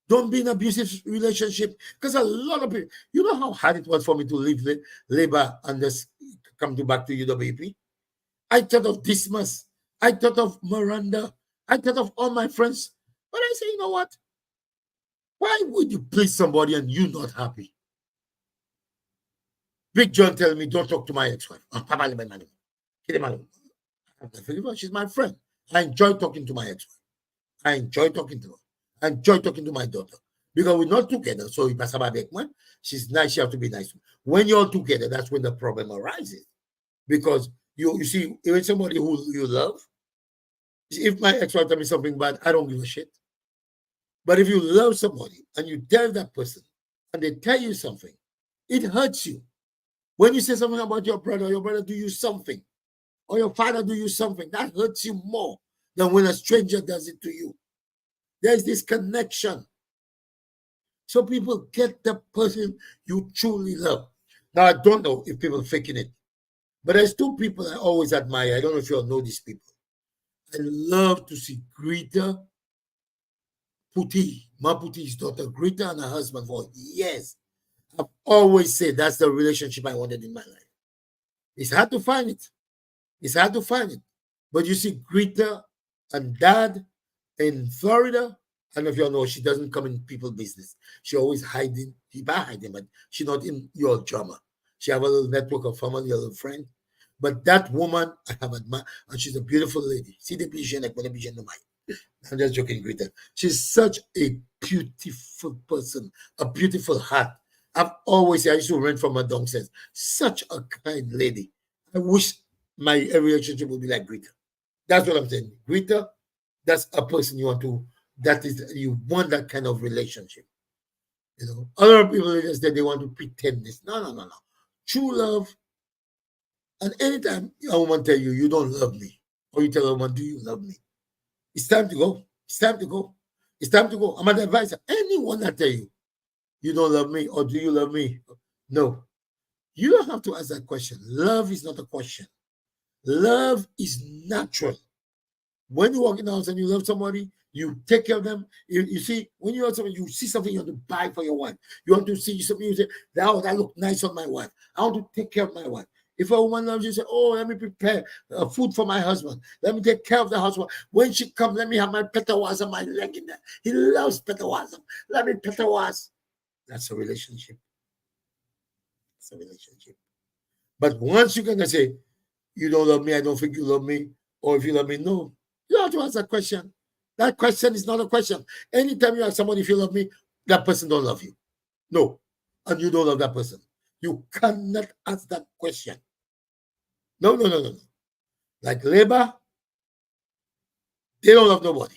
Don't be in an abusive relationship. Because a lot of people, you know how hard it was for me to leave labor and just come back to UWP? I thought of Dismas. I thought of Miranda. I thought of all my friends. But I say, you know what? Why would you please somebody and you not happy? Big John tell me, don't talk to my ex-wife. She's my friend. I enjoy talking to my ex-wife. I enjoy talking to her. I enjoy talking to my daughter. Because we're not together. So she's nice, you have to be nice. When you're together, that's when the problem arises. Because you see, even somebody who you love, if my ex-wife tells me something bad, I don't give a shit. But if you love somebody and you tell that person and they tell you something, it hurts you. When you say something about your brother do you something, or your father do you something, that hurts you more than when a stranger does it to you. There's this connection. So people get the person you truly love. Now, I don't know if people faking it, but there's two people I always admire. I don't know if you all know these people. I love to see Greta Putti, Maputi's daughter, Greta and her husband for years. I've always said that's the relationship I wanted in my life. It's hard to find it. It's hard to find it. But you see Greta and dad in Florida. I don't know if you all know, she doesn't come in people's business. She always hiding. She by hiding, but she's not in your drama. She have a little network of family, a little friend. But that woman, I have admired, and she's a beautiful lady. See the vision, like when vision I'm just joking, Greta. She's such a beautiful person, a beautiful heart. I've always said, I used to rent from her downstairs. Such a kind lady. I wish my relationship would be like Greta. That's what I'm saying. Greta, that's a person you want to, that is, you want that kind of relationship. You know, other people just say they want to pretend this. No, no, no, no. True love. And anytime a woman tell you, you don't love me, or you tell a woman, do you love me? It's time to go. It's time to go. It's time to go. I'm an advisor. Anyone that tell you, you don't love me, or do you love me? No. You don't have to ask that question. Love is not a question. Love is natural. When you walk in the house and you love somebody, you take care of them. You see, when you love somebody, you see something you want to buy for your wife. You want to see something, you say, that look nice on my wife. I want to take care of my wife. If a woman loves you, say, oh, let me prepare food for my husband. Let me take care of the husband. When she comes, let me have my petawaz on my leg in there. He loves petawaz. Let me petawaz. That's a relationship. It's a relationship. But once you're going to say, you don't love me, I don't think you love me, or if you love me, no. You have to ask that question. That question is not a question. Anytime you ask somebody if you love me, that person don't love you. No. And you don't love that person. You cannot ask that question. No, no, no, no, no. Like Labor, they don't love nobody.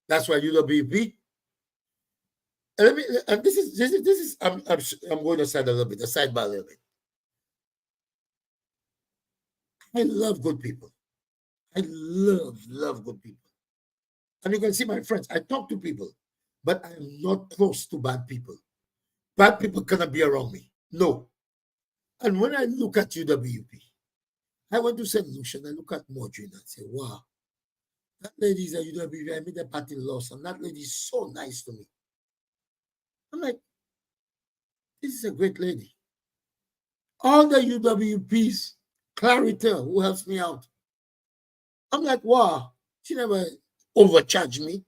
That's why UWP. And this is I'm going aside a little bit, aside by a little bit. I love good people. I love good people. And you can see my friends. I talk to people, but I am not close to bad people. Bad people cannot be around me. No. And when I look at UWP, I went to St. Lucia and I look at Maudrine and say, wow, that lady is at UWP. I made a party loss, and that lady is so nice to me. I'm like, this is a great lady. All the UWPs, Clarita, who helps me out. I'm like, wow, she never overcharged me.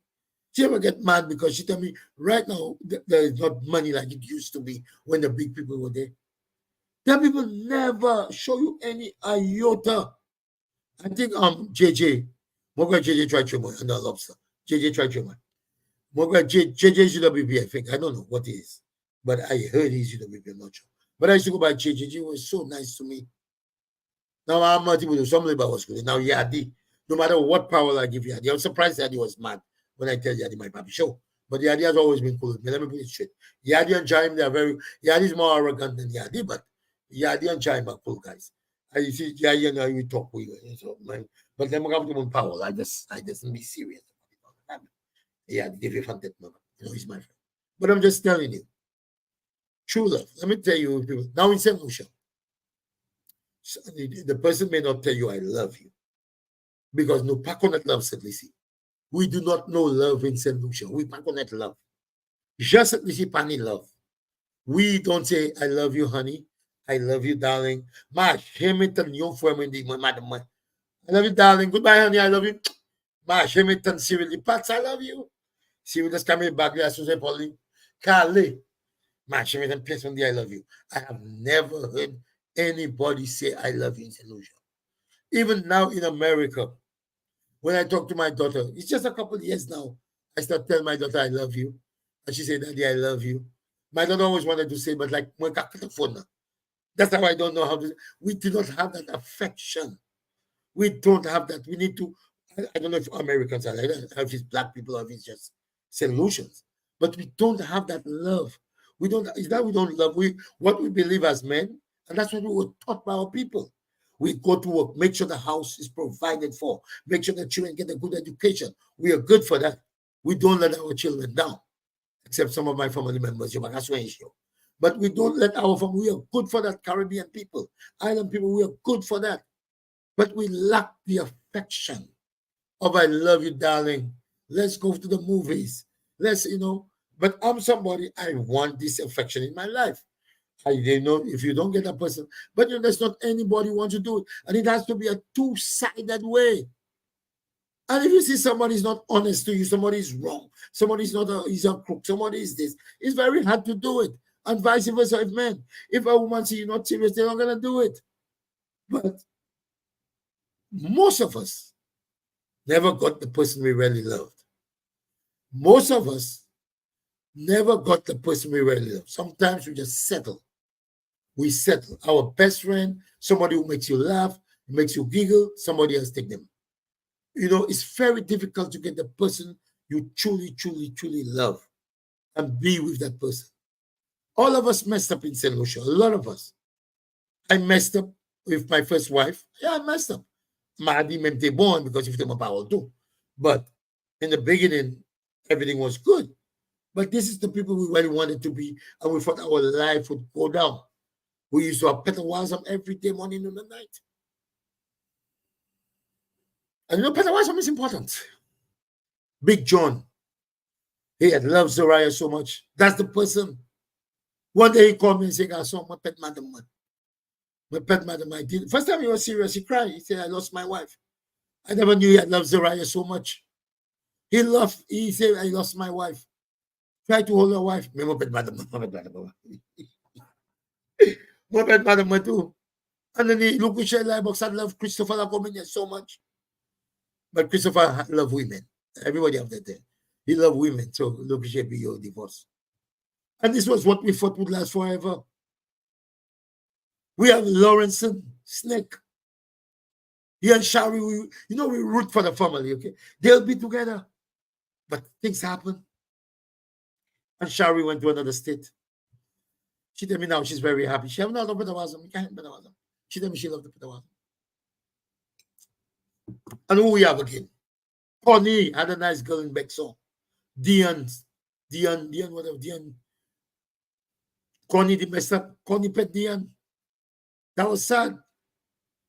She never get mad because she tell me right now there is not money like it used to be when the big people were there. The people never show you any iota. I think JJ, Moga JJ tried to and the lobster. JJ tried to Moga JJ UWP, I think. I don't know what it is. But I heard he's UWP, I'm not sure. But I used to go by JJ. He was so nice to me. Now I'm not able to some labor was good. Now Yadi, no matter what power I give Yadi, I'm surprised Yadi was mad when I tell Yadi my papi show. But Yadi has always been cool with me. Let me put it straight. Yadi and Jaime, they are very Yadi's more arrogant than Yadi, but Yadi and Jaime are cool guys. And you see Yadi and I we talk with so man. But then I have power. I just be serious. Yadi, if you that moment, you know, he's my friend. But I'm just telling you. True love. Let me tell you, people. Now in St. Lucia, the person may not tell you I love you because no Paconet love St. Lucie. We do not know love in St. Lucia. We Paconet love. Just St. Lucie Pani love. We don't say I love you, honey. I love you, darling. Ma, Hamilton, you for me, madam. I love you, darling. Goodbye, honey. I love you. Ma, Hamilton, Cyril Pats, I love you. Cyril, just come in back there, Susan Pauline. Carly. Ma, Hamilton, place on the I love you. I have never heard anybody say I love you in St. Lucia. Even now in America, when I talk to my daughter, it's just a couple of years now, I start telling my daughter I love you. And she said, Daddy, I love you. My daughter always wanted to say, but like, that's how I don't know how to. We do not have that affection. We don't have that. We need to. I don't know if Americans are like that, if it's black people, or if it's just solutions. But we don't have that love. We don't. Is that we don't love? What we believe as men, and that's what we were taught by our people. We go to work, make sure the house is provided for, make sure the children get a good education. We are good for that. We don't let our children down. except some of my family members. But we don't let our family, we are good for that. Caribbean people, island people, we are good for that. But we lack the affection of I love you, darling. Let's go to the movies. Let's, but I'm somebody, I want this affection in my life. If you don't get a person, but there's not anybody who wants to do it. And it has to be a two-sided way. And if you see somebody is not honest to you, somebody is wrong, somebody is he's a crook, somebody is this, it's very hard to do it. And vice versa, if a woman sees you're not serious, they're not going to do it. But most of us never got the person we really loved. Most of us never got the person we really love. Sometimes we just settle. We settle. Our best friend, somebody who makes you laugh, makes you giggle, somebody else take them. It's very difficult to get the person you truly, truly, truly love and be with that person. All of us messed up in St. Lucia. A lot of us. I messed up with my first wife. Yeah, I messed up. Madi mente born because if them power too. But in the beginning, everything was good. But this is the people we really wanted to be, and we thought our life would go down. We used to have Petawazam every day, morning and night. And Petawazam is important. Big John, he had loved Zoraya so much. That's the person. One day he called me and said, I saw my pet madam. My pet madam, I did. First time he was serious, he cried. He said, I lost my wife. I never knew he had loved Zoraya so much. He said, I lost my wife. Tried to hold her wife. My pet madam. My pet madam too. And then he looked at my box. I love Christopher Lacominian so much. But Christopher loved women. Everybody have that there. He loved women. So look at your divorce. And this was what we thought would last forever. We have Lawrenson, Snake. He and Shari, we root for the family, okay? They'll be together. But things happen. And Shari went to another state. She told me now she's very happy. She have not loved Petawazam. She told me she loved the Petawazam. And who we have again? Connie had a nice girl in Bexon. Dion, whatever, Dion. Connie the messed up. Connie pet Dion. That was sad.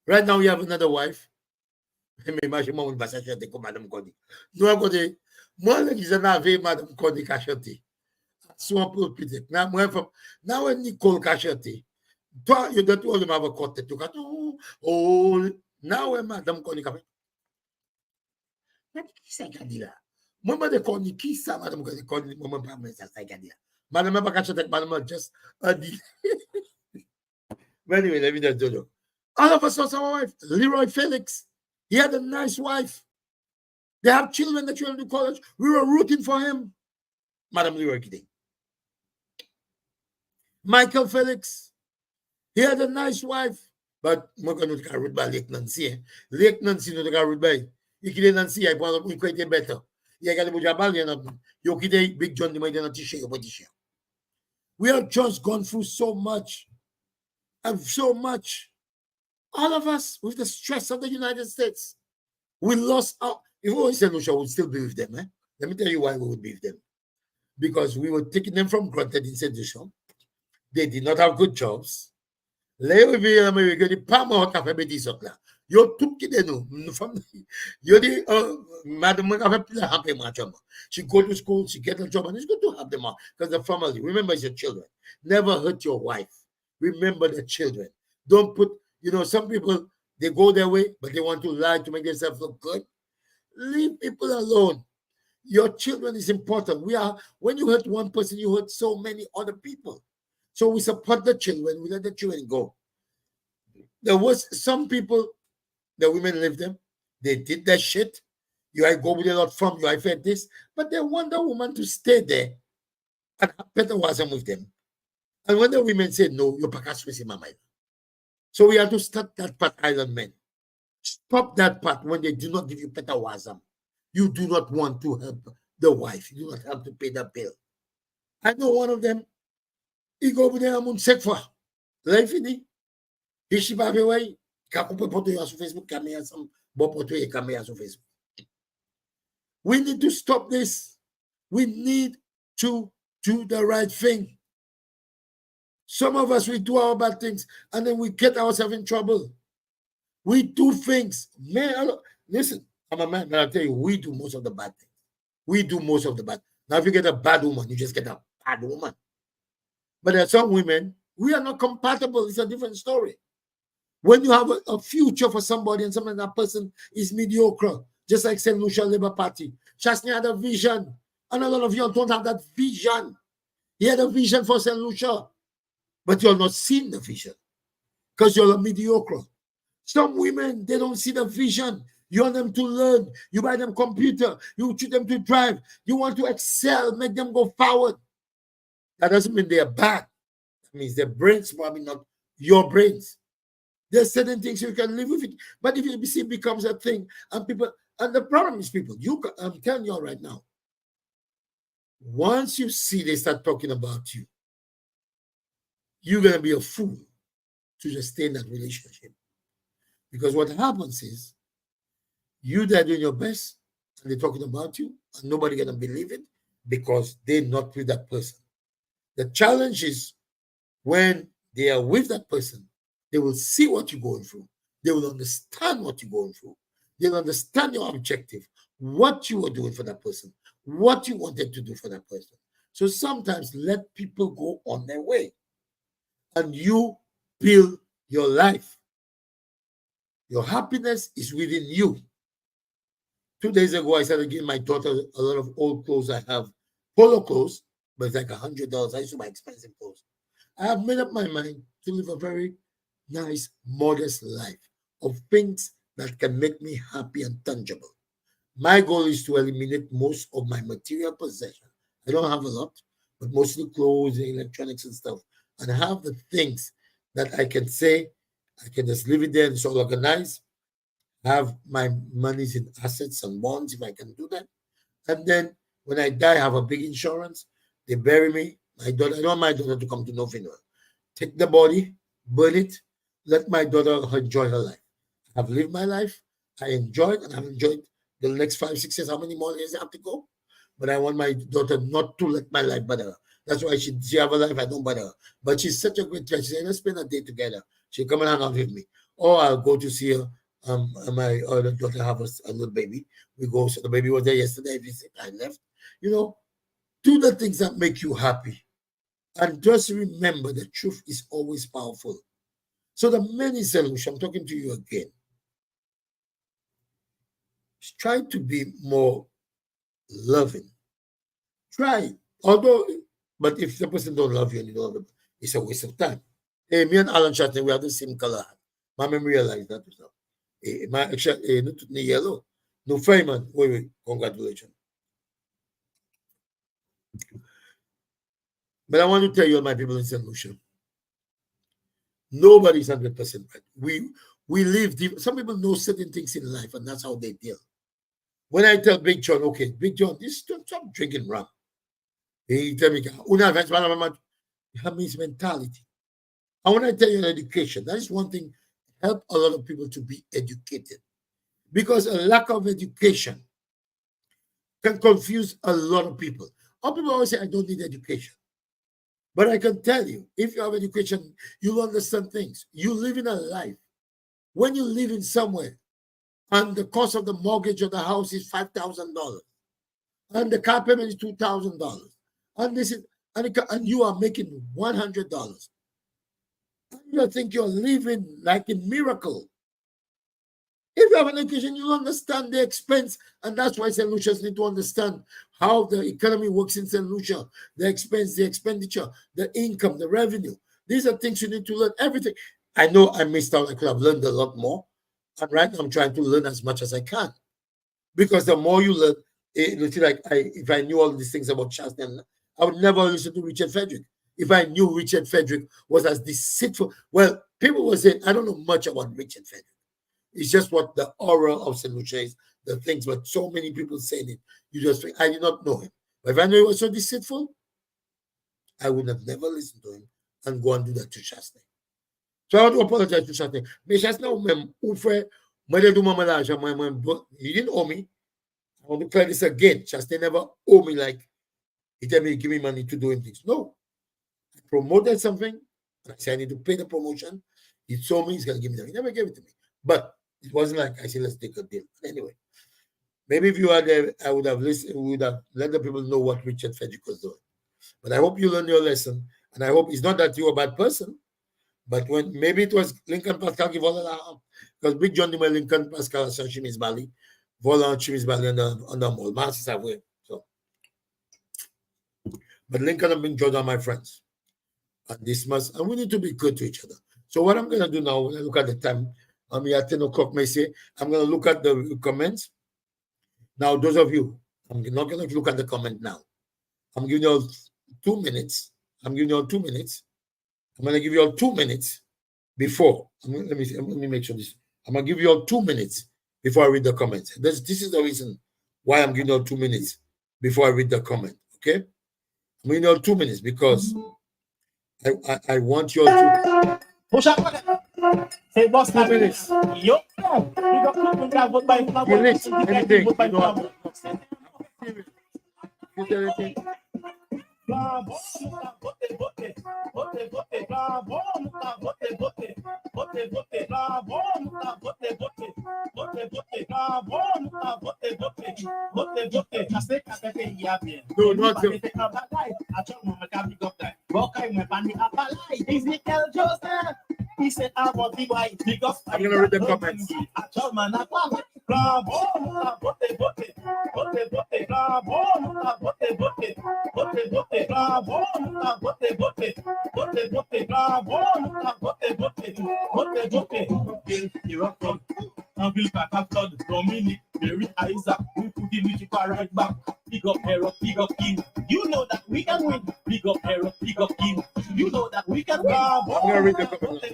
Right now we have another wife. Madam Connie. No, I'm going to. Moi, je n'avais Madame Connie Cachete. Soit pour peut-être. Now, when Nicole Cachete. Toi, you don't want to have a côté. Tu cas, oh, now when Madame Connie Cachete. Qui c'est qui a dit là? Moi, je connais qui ça, Madame Connie. Moi, je ne sais pas ça qui a dit là. Madame Cachete, Madame just a dit. But anyway, let me just do it. All of us saw our wife. Leroy Felix. He had a nice wife. They have children that went to college. We were rooting for him. Madam Leroy Kiding. Michael Felix. He had a nice wife. But I'm going to root by Lake Nancy. Lake Nancy, no root by. You can Nancy, I want to quite better. You got to Jabal, you can Big John, we have just gone through so much. And so much. All of us with the stress of the United States. We lost our. If we were in St. Lucia, we would still be with them. Let me tell you why we would be with them. Because we were taking them for granted in St. Lucia. They did not have good jobs. Yo took madam, she go to school, she get a job, and it's good to have them all because the family. Remember, it's your children. Never hurt your wife. Remember the children. Don't put, some people, they go their way, but they want to lie to make themselves look good. Leave people alone. Your children is important. When you hurt one person, you hurt so many other people. So we support the children. We let the children go. There was some people, the women left them. They did their shit. I go with a lot from you. I fed this. But they want the woman to stay there and Petawazam with them. And when the women said, no, you're Pakaswisi Mama. So we have to start that part, Island men. Stop that part when they do not give you Petawazam. You do not want to help the wife. You do not have to pay the bill. I know one of them. He go over there, I'm on sick for. Life in he ship away. Facebook, Facebook. We need to stop this. We need to do the right thing. Some of us, we do our bad things and then we get ourselves in trouble. We do things. Man, listen, I'm a man, and I'll tell you, we do most of the bad things. We do most of the bad. Now, if you get a bad woman, you just get a bad woman. But there are some women, we are not compatible. It's a different story. When you have a future for somebody and sometimes that person is mediocre, just like St. Lucia Labour Party, Chastney had a vision. And a lot of you don't have that vision. He had a vision for St. Lucia, but you're not seeing the vision because you're a mediocre. Some women, they don't see the vision. You want them to learn. You buy them computer. You treat them to drive. You want to excel, make them go forward. That doesn't mean they're bad. That means their brains probably not your brains. There's certain things you can live with it. But if you see it becomes a thing, and people, and the problem is people, I'm telling you right now, once you see they start talking about you, you're going to be a fool to just stay in that relationship. Because what happens is, you that doing your best, and they're talking about you, and nobody going to believe it because they're not with that person. The challenge is when they are with that person, they will see what you're going through. They will understand what you're going through. They'll understand your objective, what you were doing for that person, what you wanted to do for that person. So sometimes let people go on their way and you build your life. Your happiness is within you. 2 days ago, I started giving my daughter a lot of old clothes I have, polo clothes, but it's like $100. I used to buy expensive clothes. I have made up my mind to live a very nice, modest life of things that can make me happy and tangible. My goal is to eliminate most of my material possession. I don't have a lot, but mostly clothes and electronics and stuff, and have the things that I can say, I can just leave it there and it's all organized. Have my monies in assets and bonds if I can do that. And then when I die, have a big insurance. They bury me. My daughter, I don't want my daughter to come to no funeral. Take the body, burn it, let my daughter enjoy her life. I've lived my life. I enjoyed and I've enjoyed the next 5, 6 years. How many more years I have to go? But I want my daughter not to let my life bother her. That's why she have a life, I don't bother her. But she's such a great child. She said, let's spend a day together. She'll come and hang out with me. Or I'll go to see her. My other daughter have a little baby. We go, so the baby was there yesterday. I left. You know, do the things that make you happy. And just remember the truth is always powerful. So the many solution, I'm talking to you again. Try to be more loving. Try. But if the person don't love you and you don't love them, it's a waste of time. Hey, me and Alan Chastney, we have the same color. My mom realized that as well. My actually, no yellow. No Feynman. Wait, congratulations. But I want to tell you, all my people in St. Lucia, nobody's 100% right. We live deep. Some people know certain things in life, and that's how they deal. When I tell Big John, okay, Big John, stop drinking rum. He tell me, have his mentality. I want to tell you education. That is one thing, help a lot of people to be educated. Because a lack of education can confuse a lot of people. All people always say, I don't need education. But I can tell you, if you have education, you'll understand things. You live in a life. When you live in somewhere, and the cost of the mortgage of the house is $5,000, and the car payment is $2,000, and this is and you are making $100, you think you're living like a miracle. If you have an education, you'll understand the expense, and that's why St. Lucians need to understand how the economy works in St. Lucia, the expense, the expenditure, the income, the revenue. These are things you need to learn, everything. I know I missed out. I could have learned a lot more. And right now I'm trying to learn as much as I can. Because the more you learn, it'll feel like if I knew all these things about Chastney, I would never listen to Richard Frederick. If I knew Richard Frederick was as deceitful. Well, people were saying, I don't know much about Richard Frederick. It's just what the aura of St. Lucia is, the things, but so many people saying it. You just think, I did not know him. But if I knew he was so deceitful, I would have never listened to him and go and do that to Chastney. So I want to apologize to Chastney. But Chastney, he didn't owe me. I want to clear this again. Chastney never owe me like He tell me, give me money to doing things. No. I promoted something. I said, I need to pay the promotion. He told me he's going to give me that. He never gave it to me. But it wasn't like I said, let's take a deal. Anyway, maybe if you are there, I would have listened, would have let the people know what Richard Frederick was doing. But I hope you learned your lesson. And I hope it's not that you're a bad person, but when maybe it was Lincoln Pascal qui vole la because Big John dit Lincoln Pascal sans chemise bali, vole en chemise bali on the mall. Mas c'est ça vrai. So, but Lincoln and Big John are my friends. And and we need to be good to each other. So what I'm gonna do now, when I look at the time, I'm at 10 o'clock, may say, I'm gonna look at the comments. Now, those of you, I'm not gonna look at the comment now. I'm giving you all 2 minutes. I'm giving you all 2 minutes. I'm gonna give you all 2 minutes before. Let me make sure this. I'm gonna give you all 2 minutes before I read the comments. This is the reason why I'm giving you all 2 minutes before I read the comment. Okay? I'm giving you all 2 minutes because I want you all to. Say boss 2 minutes. Yo, he said, I want the white because I'm gonna read the comments. Dominic, Mary, Isaac, who put in the right back. Big up Hero, big up King. You know that we can win. Big up Hero, big up King. You know that we can win. I'm gonna read the comments.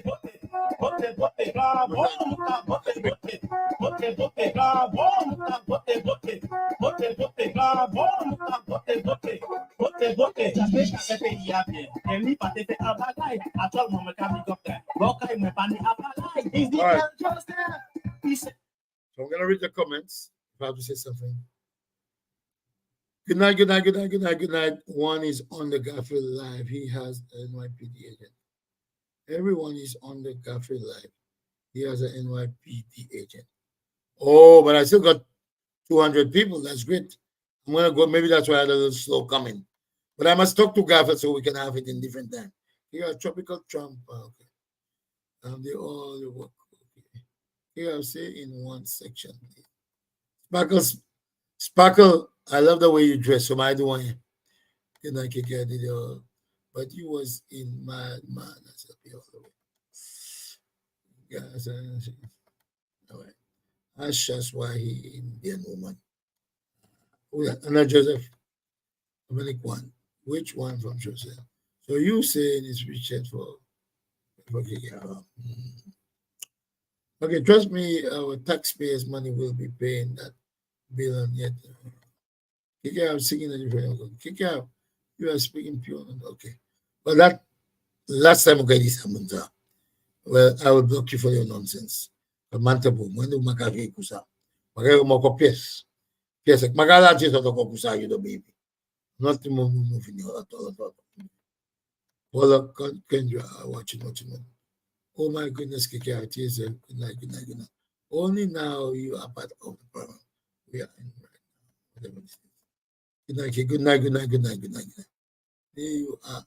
So I'm gonna read the comments. If I have to say something. Good night, good night, good night, good night, good night. One is on the Garfield Live. He has an NYPD agent. Everyone is on the Garfield Live. He has an NYPD agent. Oh, but I still got 200 people. That's great. I'm gonna go. Maybe that's why I had a little slow coming. But I must talk to Garfield so we can have it in different time. Here, tropical Trump. Okay. They all work. Okay. Here, I'll say in one section. Sparkle, I love the way you dress. So I do want you. Good night, Kiki. But you was in Mad Man. That's all the way. Yes, all right. That's just why he Indian woman. Oh, yeah. Anna Joseph. Dominic one. Which one from Joseph? So you saying it's Richard for Kiki. Okay, trust me, our taxpayers' money will be paying that bill and yet. Kiki, I'm singing a different. Kiki, you are speaking pure. Okay. But that last time I this happened, well, I will block you for your nonsense. But Mantabu, when you make a kusa, Magayo Moko Pies. Pies, Magala just out of Kusa, you the baby. Not the moment moving at all. Well, Kendra, watching. Oh my goodness, Kiki, tears. Good night. Only now you are part of the program. We are in right now. Good night. There you are.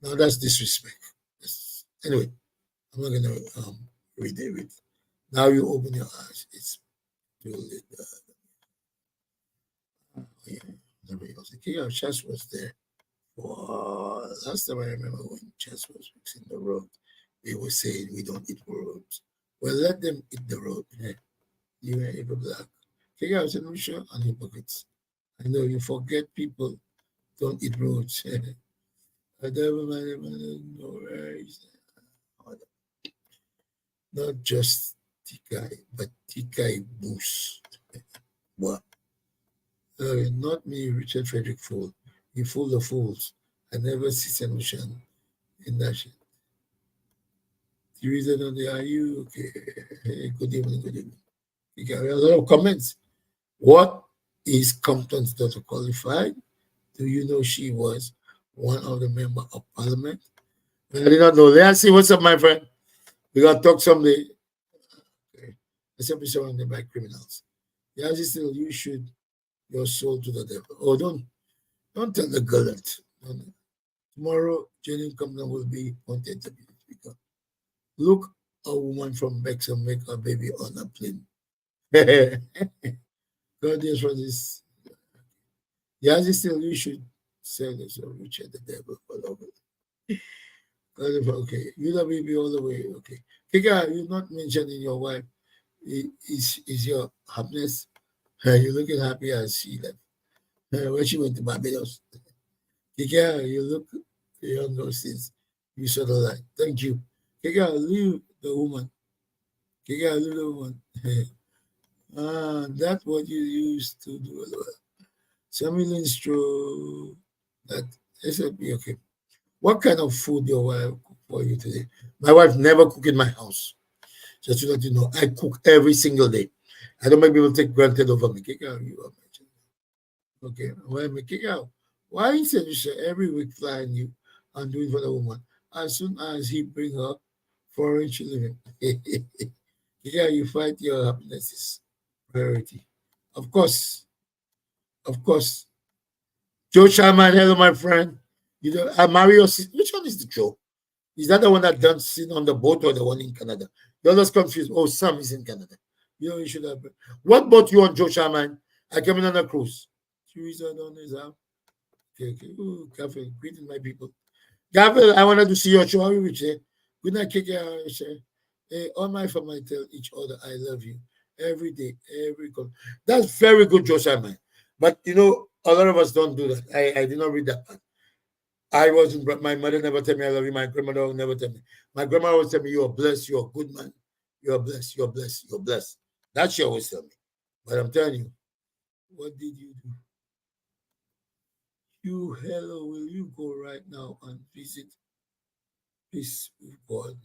Now that's disrespect. Yes. Anyway, I'm not gonna read it. Now you open your eyes. It's too late. Yeah, Chess was there. For last time I remember when Chess was fixing the road, they were saying we don't eat roads. Well, let them eat the road. Yeah. You are able black. Figure out and sure and hypocrites. I know you forget people don't eat roads. I never know where is not just Tikai, but Tikai Boost. What? Not me, Richard Frederick Fool. You fool the fools. I never see solution in that shit. The reason on the are you okay? Hey, good evening. You got a lot of comments. What is Compton's daughter qualified? Do you know she was one of the member of parliament? I did not know. Let's see. What's up, my friend? We got to talk someday. Okay. Except be surrounded by criminals. Yazzie still, you should your soul to the devil. Oh, don't tell the girl that. No. Tomorrow, Jenny Compton will be wanted to be the speaker. Look, a woman from Bexham make a baby on a plane. God is for this. Yazzie still, you should sell this or Richard the devil all over. Okay, you the baby all the way. Okay. Kika, you not mentioning your wife. Is your happiness? You looking happy as she left. When she went to Barbados. Kika, you look younger since you saw the light. Thank you. Kika, leave the woman. Kika, leave the woman. That's what you used to do as well. Sammy Lindstrom, that SLP, okay. What kind of food your wife cook for you today? My wife never cook in my house. Just to let you know, I cook every single day. I don't make people take granted over me. Kick out, you are mentioned. Okay, well, me kick out. Why you said you should every week flying you and doing for the woman? As soon as he bring her foreign she living. Kick out, you fight your happiness is priority. Of course, of course. Joe Sharman, hello, my friend. You know, Mario, which one is the Joe? Is that the one that dancing on the boat or the one in Canada? You're just confused. Oh, Sam is in Canada. You know, you should have. What boat you on, Joe Sharman? I came in on a cruise. Teresa on his arm. Okay, okay. Ooh, Gabriel, greeting my people. Gabriel, I wanted to see your show. How you reach there? Good night, Kiki. Hey, all my family tell each other I love you every day, every call. That's very good, Joe Sharman. But you know, a lot of us don't do that. I did not read that part. I wasn't, my mother never tell me I love you. My grandmother would never tell me. My grandma always tell me, you're blessed, you're a good man. You're blessed, you're blessed, you're blessed. That she always tell me. But I'm telling you, what did you do? You, hello, will you go right now and visit Peace with God?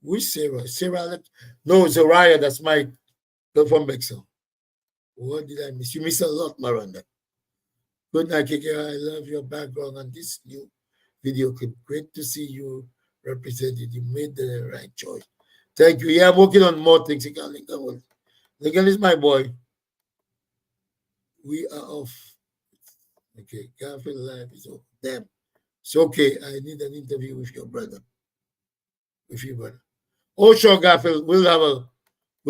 Which Sarah? Sarah? No, Zariah, that's my girl from Bexel. What did I miss? You miss a lot, Miranda. Good night, Kiki. I love your background on this new video clip. Great to see you represented. You made the right choice. Thank you. Yeah, I'm working on more things. Lincoln is my boy. We are off. Okay, Garfield life is off. Damn. It's okay. I need an interview with your brother. With your brother. Oh, sure, Garfield. We'll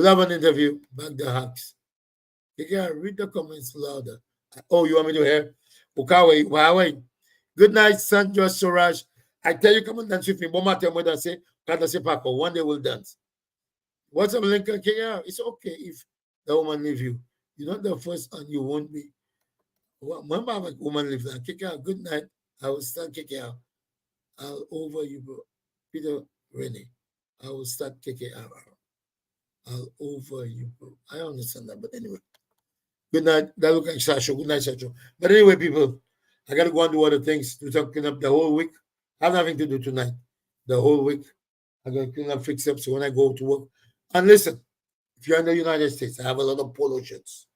have an interview. Back the hacks. Kiki, read the comments louder. Oh, you want me to hear? Ukawe, Huawei. Good night, Sanjo Suraj. I tell you, come on dance with me. Mama tell me that say, can't say Paco. One day we'll dance. What's up, Lincoln? Yeah, it's okay if the woman leave you. You're not the first and you won't be. Remember, I'm a woman leave now. Kick out. Good night. I will start kicking out. I'll over you, bro. Peter Rennie. I will start kicking out. I'll over you, bro. I understand that, but anyway. Good night. That look like Sasha. Good night, Sasha. But anyway, people, I gotta go and do other things to start clean up the whole week. I have nothing to do tonight. The whole week. I'm gonna clean up, fix up. So when I go to work, and listen, if you're in the United States, I have a lot of polo shirts.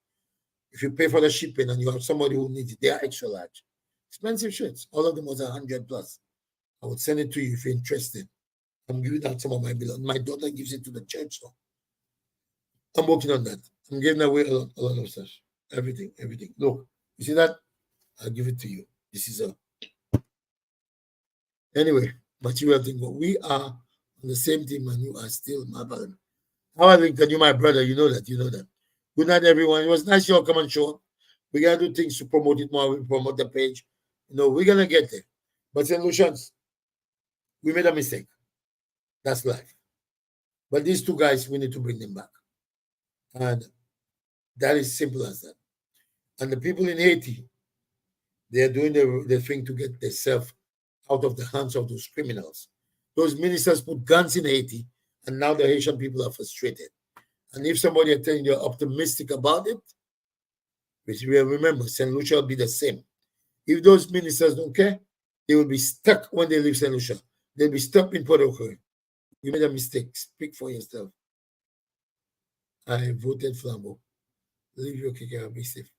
If you pay for the shipping and you have somebody who needs it, they are extra large. Expensive shirts. All of them was 100 plus. I would send it to you if you're interested. I'm giving out some of my belongings. My daughter gives it to the church, so I'm working on that. I'm giving away a lot of stuff. Everything. Look, you see that? I'll give it to you. This is a anyway, material thing. But we are on the same team, and you are still my brother. How I think you my brother, you know that. Good night, everyone. It was nice you all come and show. We gotta do things to promote it more. We promote the page. We're gonna get there. But St. Lucians, we made a mistake. That's life. But these two guys, we need to bring them back. And that is simple as that. And the people in Haiti, they are doing the thing to get themselves out of the hands of those criminals. Those ministers put guns in Haiti, and now the Haitian people are frustrated. And if somebody is telling you optimistic about it, which we remember, St. Lucia will be the same. If those ministers don't care, they will be stuck when they leave St. Lucia. They'll be stuck in Puerto Rico. You made a mistake. Speak for yourself. I voted Flambeau. Leave your kicker and be safe.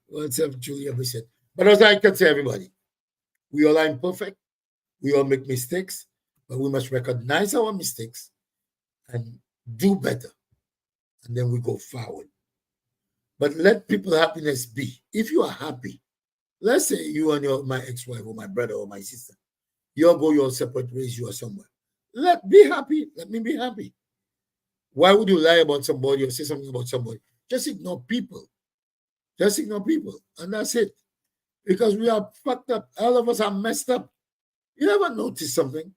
What's up, Julia Bissett? But as I can say, everybody, we all are imperfect. We all make mistakes, but we must recognize our mistakes and do better. And then we go forward. But let people happiness be. If you are happy, let's say you and my ex-wife or my brother or my sister, you all go your separate ways, you are somewhere. Be happy. Let me be happy. Why would you lie about somebody or say something about somebody? Just ignore people. Just ignore people. And that's it. Because we are fucked up. All of us are messed up. You ever notice something?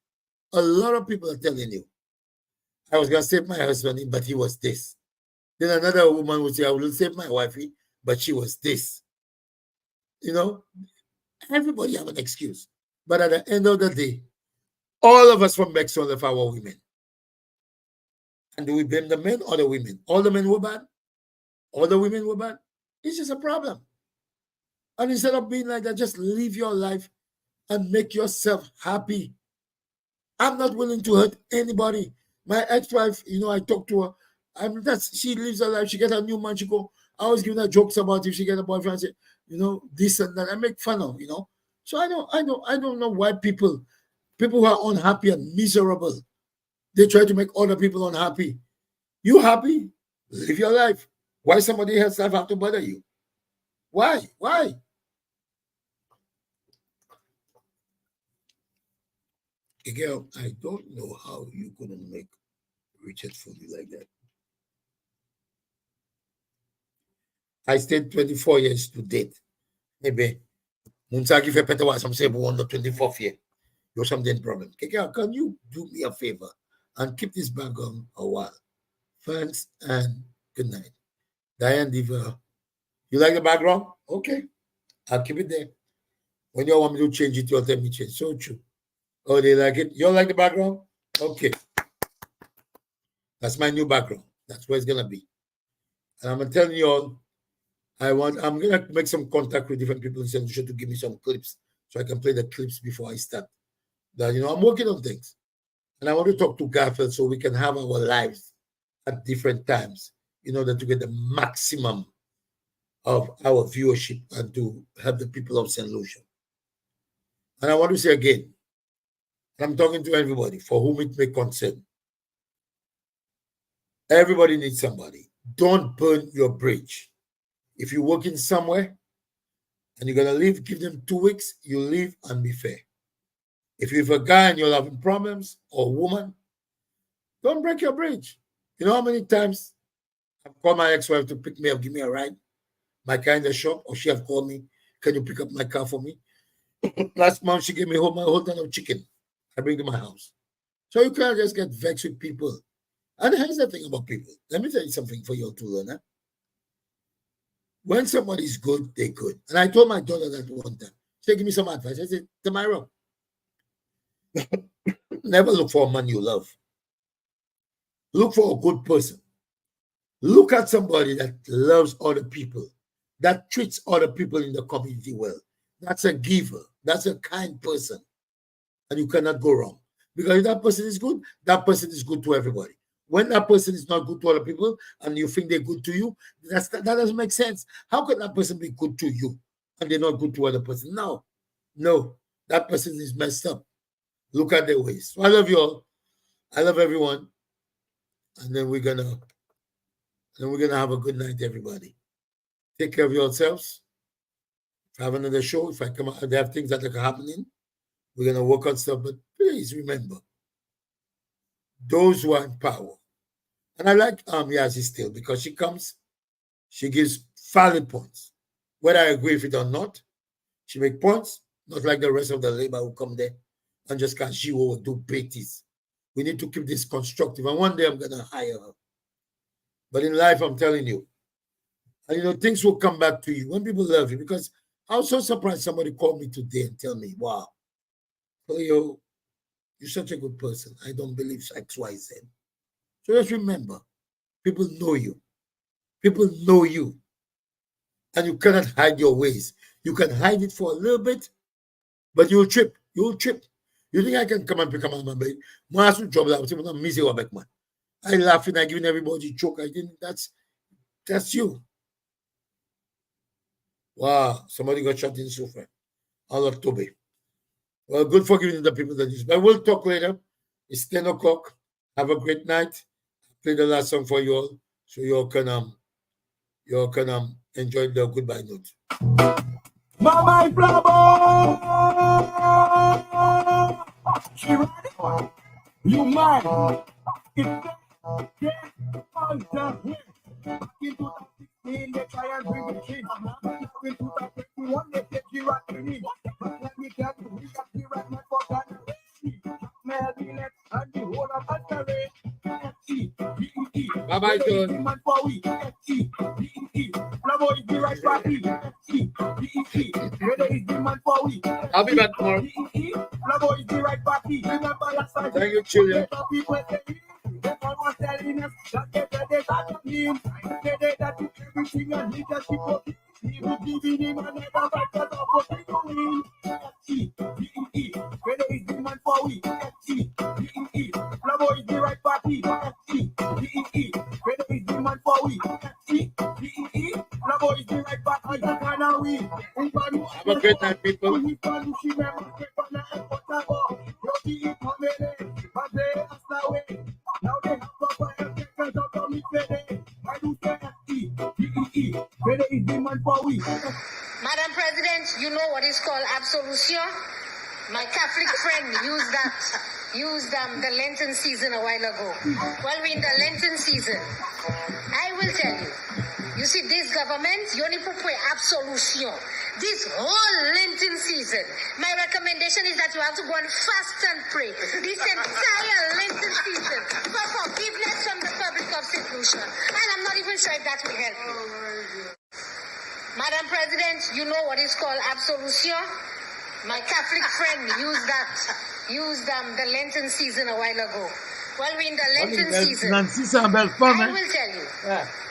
A lot of people are telling you, I was going to save my husband, but he was this. Then another woman would say, I will save my wifey, but she was this. You know, everybody have an excuse. But at the end of the day, all of us from Bexon left our women. And do we blame the men or the women? All the men were bad? All the women were bad? It's just a problem. And instead of being like that, just live your life and make yourself happy. I'm not willing to hurt anybody. My ex-wife, I talk to her. She lives her life. She gets a new man. She go. I always give her jokes about if she get a boyfriend. I say, this and that. I make fun of, So I don't know why people who are unhappy and miserable, they try to make other people unhappy. You happy? Live your life. Why somebody else's life have to bother you? Why? Girl, I don't know how you couldn't make Richard fool you like that. I stayed 24 years to date. Maybe Munsaki fait peut-être some say on the 24th year. You're something problem. Girl, can you do me a favor and keep this back on a while? Thanks and good night. Diane Diva. You like the background? Okay. I'll keep it there. When you want me to change it, you'll tell me change. So true. Oh, they like it? You like the background? Okay. That's my new background. That's where it's gonna be. And I'm telling you all, I'm gonna make some contact with different people in St. Lucia to give me some clips so I can play the clips before I start. That I'm working on things. And I want to talk to Garfield so we can have our lives at different times in order to get the maximum of our viewership and to help the people of St. Lucia. And I want to say again, I'm talking to everybody for whom it may concern. Everybody needs somebody. Don't burn your bridge. If you're working somewhere and you're going to leave, give them 2 weeks, you leave and be fair. If you're a guy and you're having problems or a woman, don't break your bridge. You know how many times I've called my ex-wife to pick me up, give me a ride, my car in the shop, or she have called me, can you pick up my car for me? Last month, she gave me my whole ton of chicken. I bring to my house. So you can't just get vexed with people. And here's the thing about people. Let me tell you something for you all to learn. Huh? When somebody's good, they're good. And I told my daughter that one time. She said, give me some advice. I said, Tamara, never look for a man you love. Look for a good person. Look at somebody that loves other people, that treats other people in the community well. That's a giver. That's a kind person. And you cannot go wrong. Because if that person is good, that person is good to everybody. When that person is not good to other people and you think they're good to you, that doesn't make sense. How can that person be good to you and they're not good to other person? No, that person is messed up. Look at their ways. So I love you all. I love everyone. And then we're gonna have a good night, everybody. Take care of yourselves. If I have another show, if I come out, there have things that are happening. We're going to work on stuff, but please remember, those who are in power. And I like Yazi still because she gives valid points. Whether I agree with it or not, she makes points, not like the rest of the labor who come there and just can't she will do beatties. We need to keep this constructive. And one day I'm going to hire her. But in life, I'm telling you, and things will come back to you when people love you. Because I was so surprised somebody called me today and tell me, wow, Cleo, you're such a good person. I don't believe X, Y, Z. So just remember, people know you. People know you. And you cannot hide your ways. You can hide it for a little bit, but you'll trip. You'll trip. You think I can come and pick up my baby? I laughing, I giving everybody joke. I think that's you. Wow, somebody got shot in Sufra. Allah Tobe. Well, good for giving the people that use. But we'll talk later. It's 10 o'clock. Have a great night. Play the last song for you all so you all can enjoy the goodbye note. Mama Flabo! You man! It's all the way. In 2016, they try and bring it in. In 2021, they take you right in. But let me tell you, we got the right man for Ghana. Melvin and the whole of Antare. FT, Bye-bye, John. man for we. FT, Flabo is the right party. FT, whether it's the man for we. I'll be back tomorrow. Flabo is the right party. Remember last time. Thank you, children. People say, everyone was telling us that they got to him. They that do everything and he just keep up. He will give him another right to win. FT, whether it's the man for we. FT, Flabo is the right party. FT, whether it's the man for we. FT, Flabo is the right party. Have a great night, people. Now they have proper effects of the midfield. I do say FT, whether it's the man for we. Madam President, you know what is called absolution? My Catholic friend used the Lenten season a while ago. Well, we're in the Lenten season. I will tell you. You see, this government, you only put absolution. This whole Lenten season, my recommendation is that you have to go and fast and pray. This entire Lenten season for forgiveness from the public of St. Lucia. And I'm not even sure if that will help you. Madam President, you know what is called absolution? My Catholic friend used the Lenten season a while ago. Well, we're in the Lenten season. I will tell you.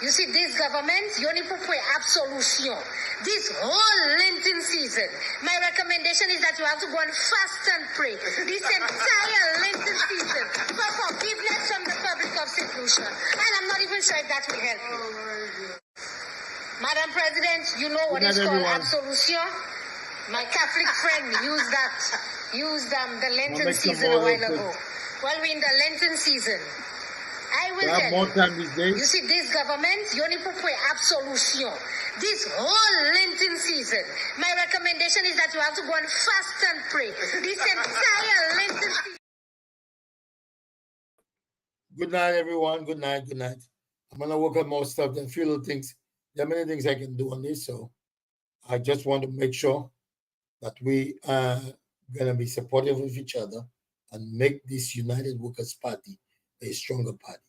You see, this government, you only put absolution. This whole Lenten season, my recommendation is that you have to go and fast and pray. This entire Lenten season for forgiveness from the public of St. Lucia. And I'm not even sure if that will help you. Madam President, you know what is called absolution? My Catholic friend used the Lenten season a while ago. Well, we're in the Lenten season. I will tell more you. time these days. You see, this government, you only put absolution. This whole Lenten season, my recommendation is that you have to go and fast and pray. This entire Lenten season. Good night, everyone. Good night. Good night. I'm gonna work on more stuff and few little things. There are many things I can do on this, so I just want to make sure that we are gonna be supportive of each other and make this United Workers Party a stronger party.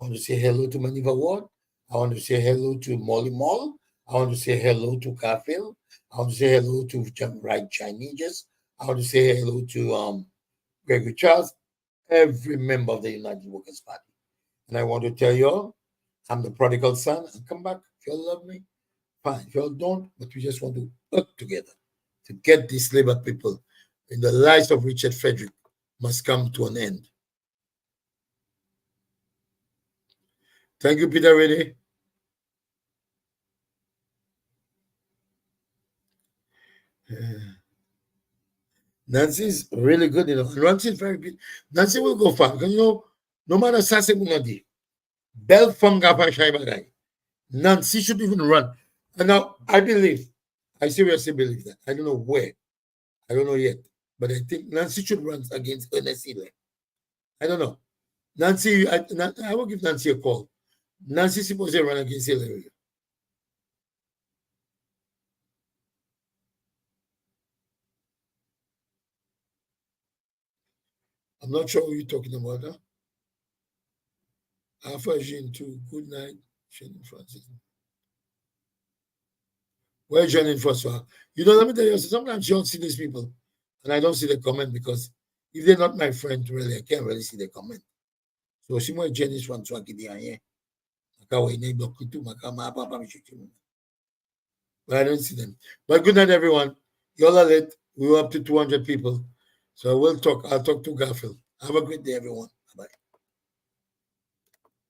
I want to say hello to Maniva Ward. I want to say hello to Molly Mall. I want to say hello to Garfield. I want to say hello to Right Chinese. I want to say hello to Gregory Charles, every member of the United Workers Party. And I want to tell you all, I'm the prodigal son. I'll come back. If you all love me, fine. If you all don't, but we just want to work together to get these labor people in the lives of Richard Frederick must come to an end. Thank you, Peter Reddy. Nancy's really good, you know. Nancy's very good. Nancy will go far. Because, you know, no matter Sase Munadi, Bell Fangapa Shaibagay, Nancy should even run. And now, I seriously believe that. I don't know where. I don't know yet. But I think Nancy should run against Ernest Ile. I don't know. Nancy, I will give Nancy a call. Nancy supposed to run against Hillary. I'm not sure what you're talking about, huh? Alpha Jean 2, good night, Shannon Francis. Where's Shannon Francois? You know, let me tell you, sometimes you don't see these people, and I don't see the comment because if they're not my friend, really, I can't really see the comment. So, si mo Jenny Francois ki di anye, makaway na ibok ito, but I don't see them. But good night, everyone. Y'all are late. We were up to 200 people. So I'll talk to Garfield. Have a great day, everyone.